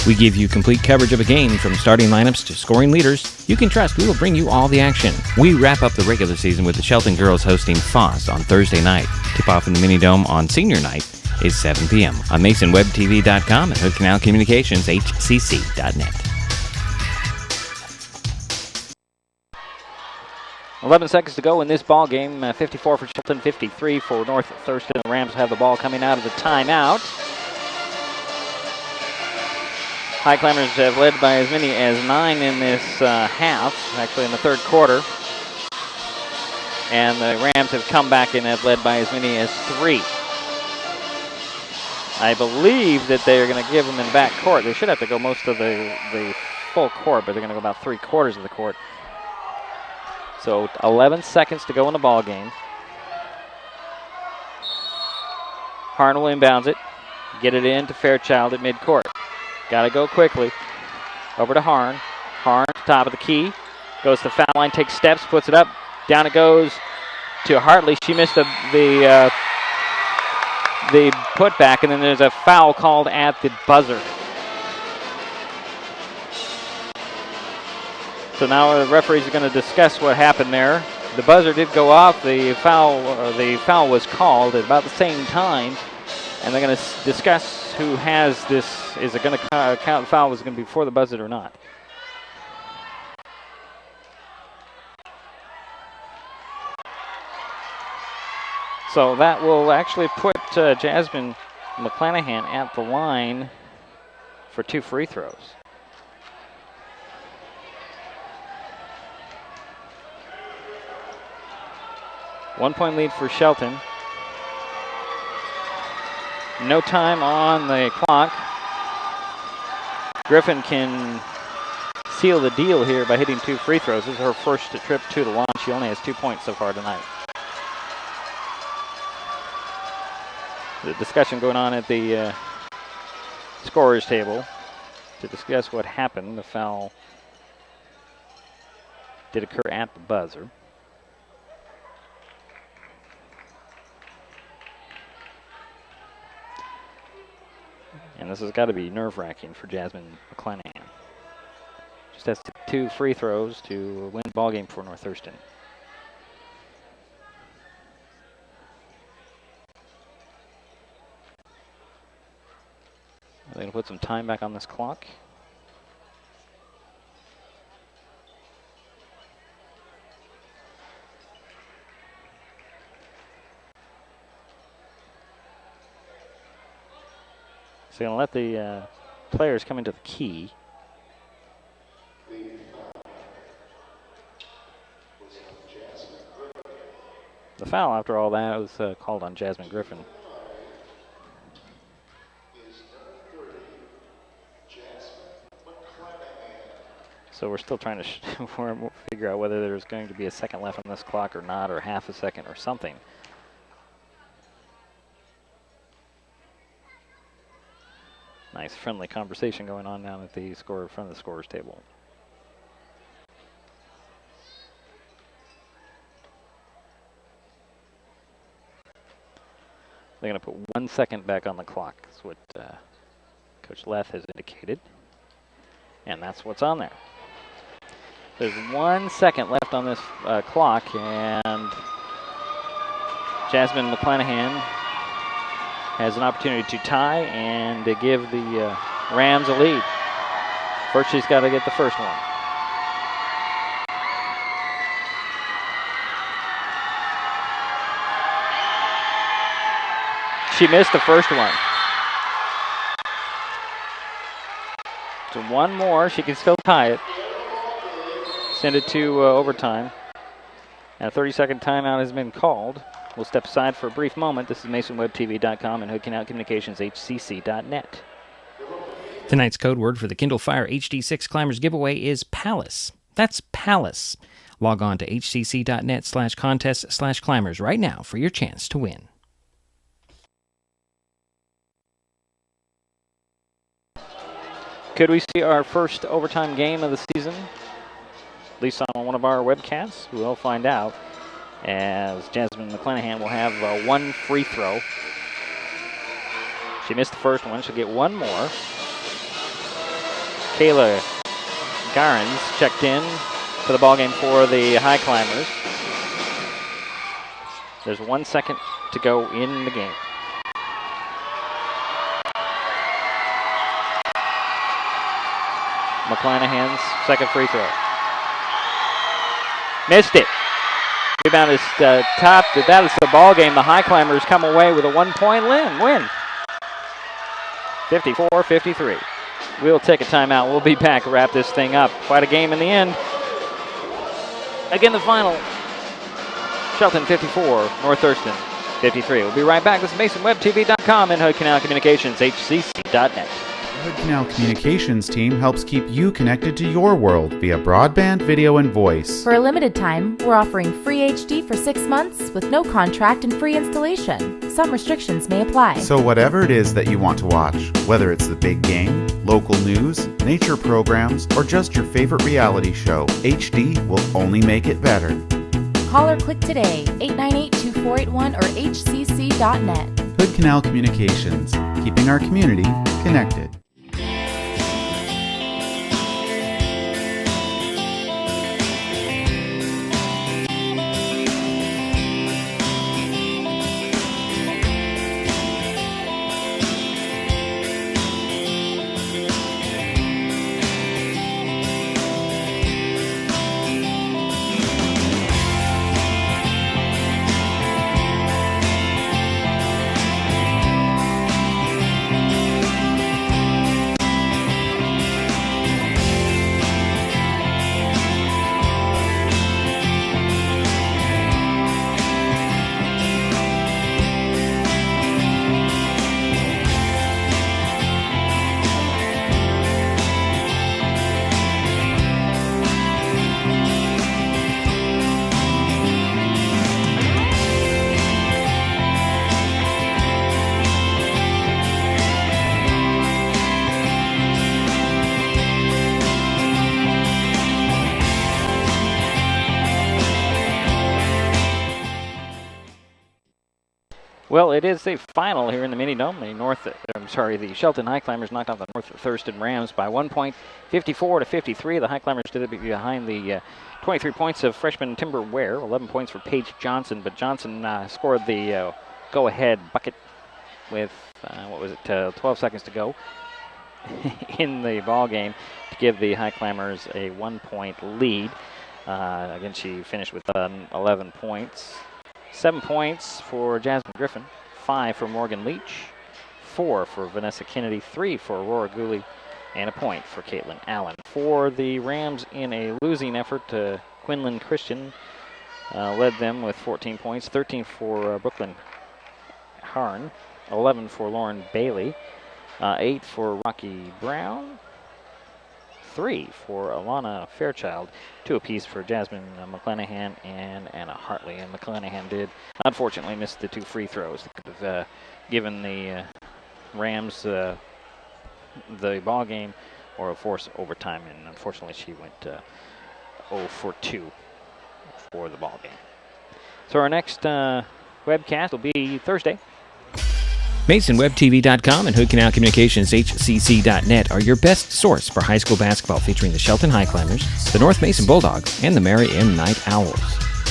We give you complete coverage of a game from starting lineups to scoring leaders. You can trust we will bring you all the action. We wrap up the regular season with the Shelton girls hosting Foss on Thursday night. Tip-off in the Mini Dome on senior night is 7 p.m. on MasonWebTV.com and Hood Canal Communications HCC.net. 11 seconds to go in this ball game. 54 for Shelton, 53 for North Thurston. The Rams have the ball coming out of the timeout. High Climbers have led by as many as 9 in this half, actually in the third quarter. And the Rams have come back and have led by as many as 3. I believe that they are going to give them in back court. They should have to go most of the full court, but they're going to go about 3/4 of the court. So 11 seconds to go in the ball game. Harn will inbounds it. Get it in to Fairchild at midcourt. Got to go quickly. Over to Harn. Harn, top of the key. Goes to the foul line, takes steps, puts it up. Down it goes to Hartley. She missed the putback, and then there's a foul called at the buzzer. So now the referees are going to discuss what happened there. The buzzer did go off. The foul was called at about the same time, and they're going to discuss who has this. Is it going to count the foul? Was it going to be before the buzzer or not? So that will actually put Jasmine McClanahan at the line for 2 free throws. One-point lead for Shelton. No time on the clock. Griffin can seal the deal here by hitting 2 free throws. This is her first trip to the line. She only has 2 points so far tonight. The discussion going on at the scorer's table to discuss what happened. The foul did occur at the buzzer. And this has got to be nerve-wracking for Jasmine McClanahan. Just has 2 free throws to win the ball game for North Thurston. They're going to put some time back on this clock. So going to let the players come into the key. The foul, after all that, was called on Jasmine Griffin. So we're still trying to figure out whether there's going to be a second left on this clock or not, or half a second or something. Nice friendly conversation going on down at the front of the scorer's table. They're going to put 1 second back on the clock. That's what Coach Leth has indicated. And that's what's on there. There's 1 second left on this clock, and Jasmine McClanahan has an opportunity to tie and to give the Rams a lead. First, she's got to get the first one. She missed the first one. So one more, she can still tie it. Send it to overtime. And a 30-second timeout has been called. We'll step aside for a brief moment. This is MasonWebTV.com and HoodCanalCommunicationsHCC.net. Tonight's code word for the Kindle Fire HD6 Climbers giveaway is Palace. That's Palace. Log on to hcc.net/contest/climbers right now for your chance to win. Could we see our first overtime game of the season? At least on one of our webcasts. We'll find out, as Jasmine McClanahan will have one free throw. She missed the first one. She'll get one more. Kayla Garens checked in for the ballgame for the Highclimbers. There's 1 second to go in the game. McClanahan's second free throw. Missed it. Rebound is topped. That is the ball game. The Highclimbers come away with a 1-point win. 54-53. We'll take a timeout. We'll be back to wrap this thing up. Quite a game in the end. Again, the final. Shelton 54, North Thurston 53. We'll be right back. This is MasonWebTV.com and Hood Canal Communications, HCC.net. The Hood Canal Communications team helps keep you connected to your world via broadband, video, and voice. For a limited time, we're offering free HD for 6 months with no contract and free installation. Some restrictions may apply. So whatever it is that you want to watch, whether it's the big game, local news, nature programs, or just your favorite reality show, HD will only make it better. Call or click today, 898-2481 or hcc.net. Hood Canal Communications, keeping our community connected. Well, it is the final here in the Mini Dome. The Shelton Highclimbers knocked off the North Thurston Rams by 1 point, 54-53. The Highclimbers did it behind the 23 points of freshman Timber Ware, 11 points for Paige Johnson, but Johnson scored the go-ahead bucket with 12 seconds to go in the ball game to give the Highclimbers a 1-point lead. Again, she finished with 11 points. 7 points for Jasmine Griffin, 5 for Morgan Leach, 4 for Vanessa Kennedy, 3 for Aurora Gooley, and a point for Caitlin Allen. For the Rams in a losing effort, Quinlan Christian led them with 14 points, 13 for Brooklyn Harn, 11 for Lauren Bailey, 8 for Rocky Brown, 3 for Alana Fairchild, 2 apiece for Jasmine McClanahan and Anna Hartley. And McClanahan did, unfortunately, miss the 2 free throws that could have given the Rams the ball game or a forced overtime. And unfortunately, she went 0 for 2 for the ball game. So our next webcast will be Thursday. MasonWebTV.com and Hood Canal Communications HCC.net are your best source for high school basketball featuring the Shelton Highclimbers, the North Mason Bulldogs, and the Mary M. Night Owls.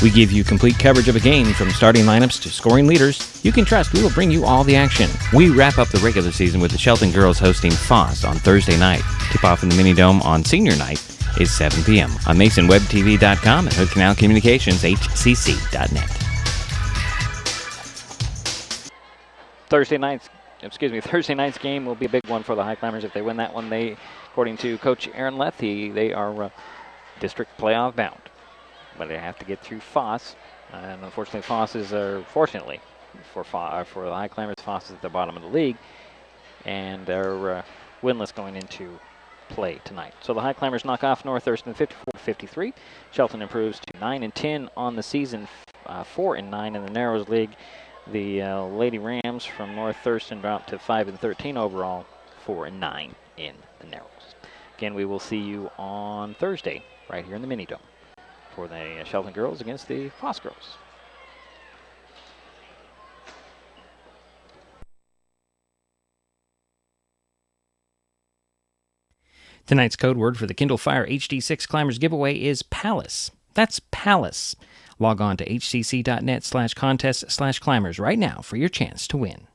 We give you complete coverage of a game from starting lineups to scoring leaders. You can trust we will bring you all the action. We wrap up the regular season with the Shelton girls hosting Foss on Thursday night. Tip-off in the Mini Dome on senior night is 7 p.m. on MasonWebTV.com and Hood Canal Communications HCC.net. Thursday night's game will be a big one for the Highclimbers. If they win that one, according to Coach Aaron Lethe, they are district playoff bound. But they have to get through Foss, and unfortunately, fortunately for the Highclimbers, Foss is at the bottom of the league, and they're winless going into play tonight. So the Highclimbers knock off North Thurston 54-53. Shelton improves to 9-10 on the season, 4-9 in the Narrows League. The Lady Rams from North Thurston dropped to 5-13 overall, 4-9 in the Narrows. Again, we will see you on Thursday right here in the Mini Dome for the Shelton girls against the Foss girls. Tonight's code word for the Kindle Fire HD6 Climbers giveaway is Palace. That's Palace. Log on to hcc.net/contest/climbers right now for your chance to win.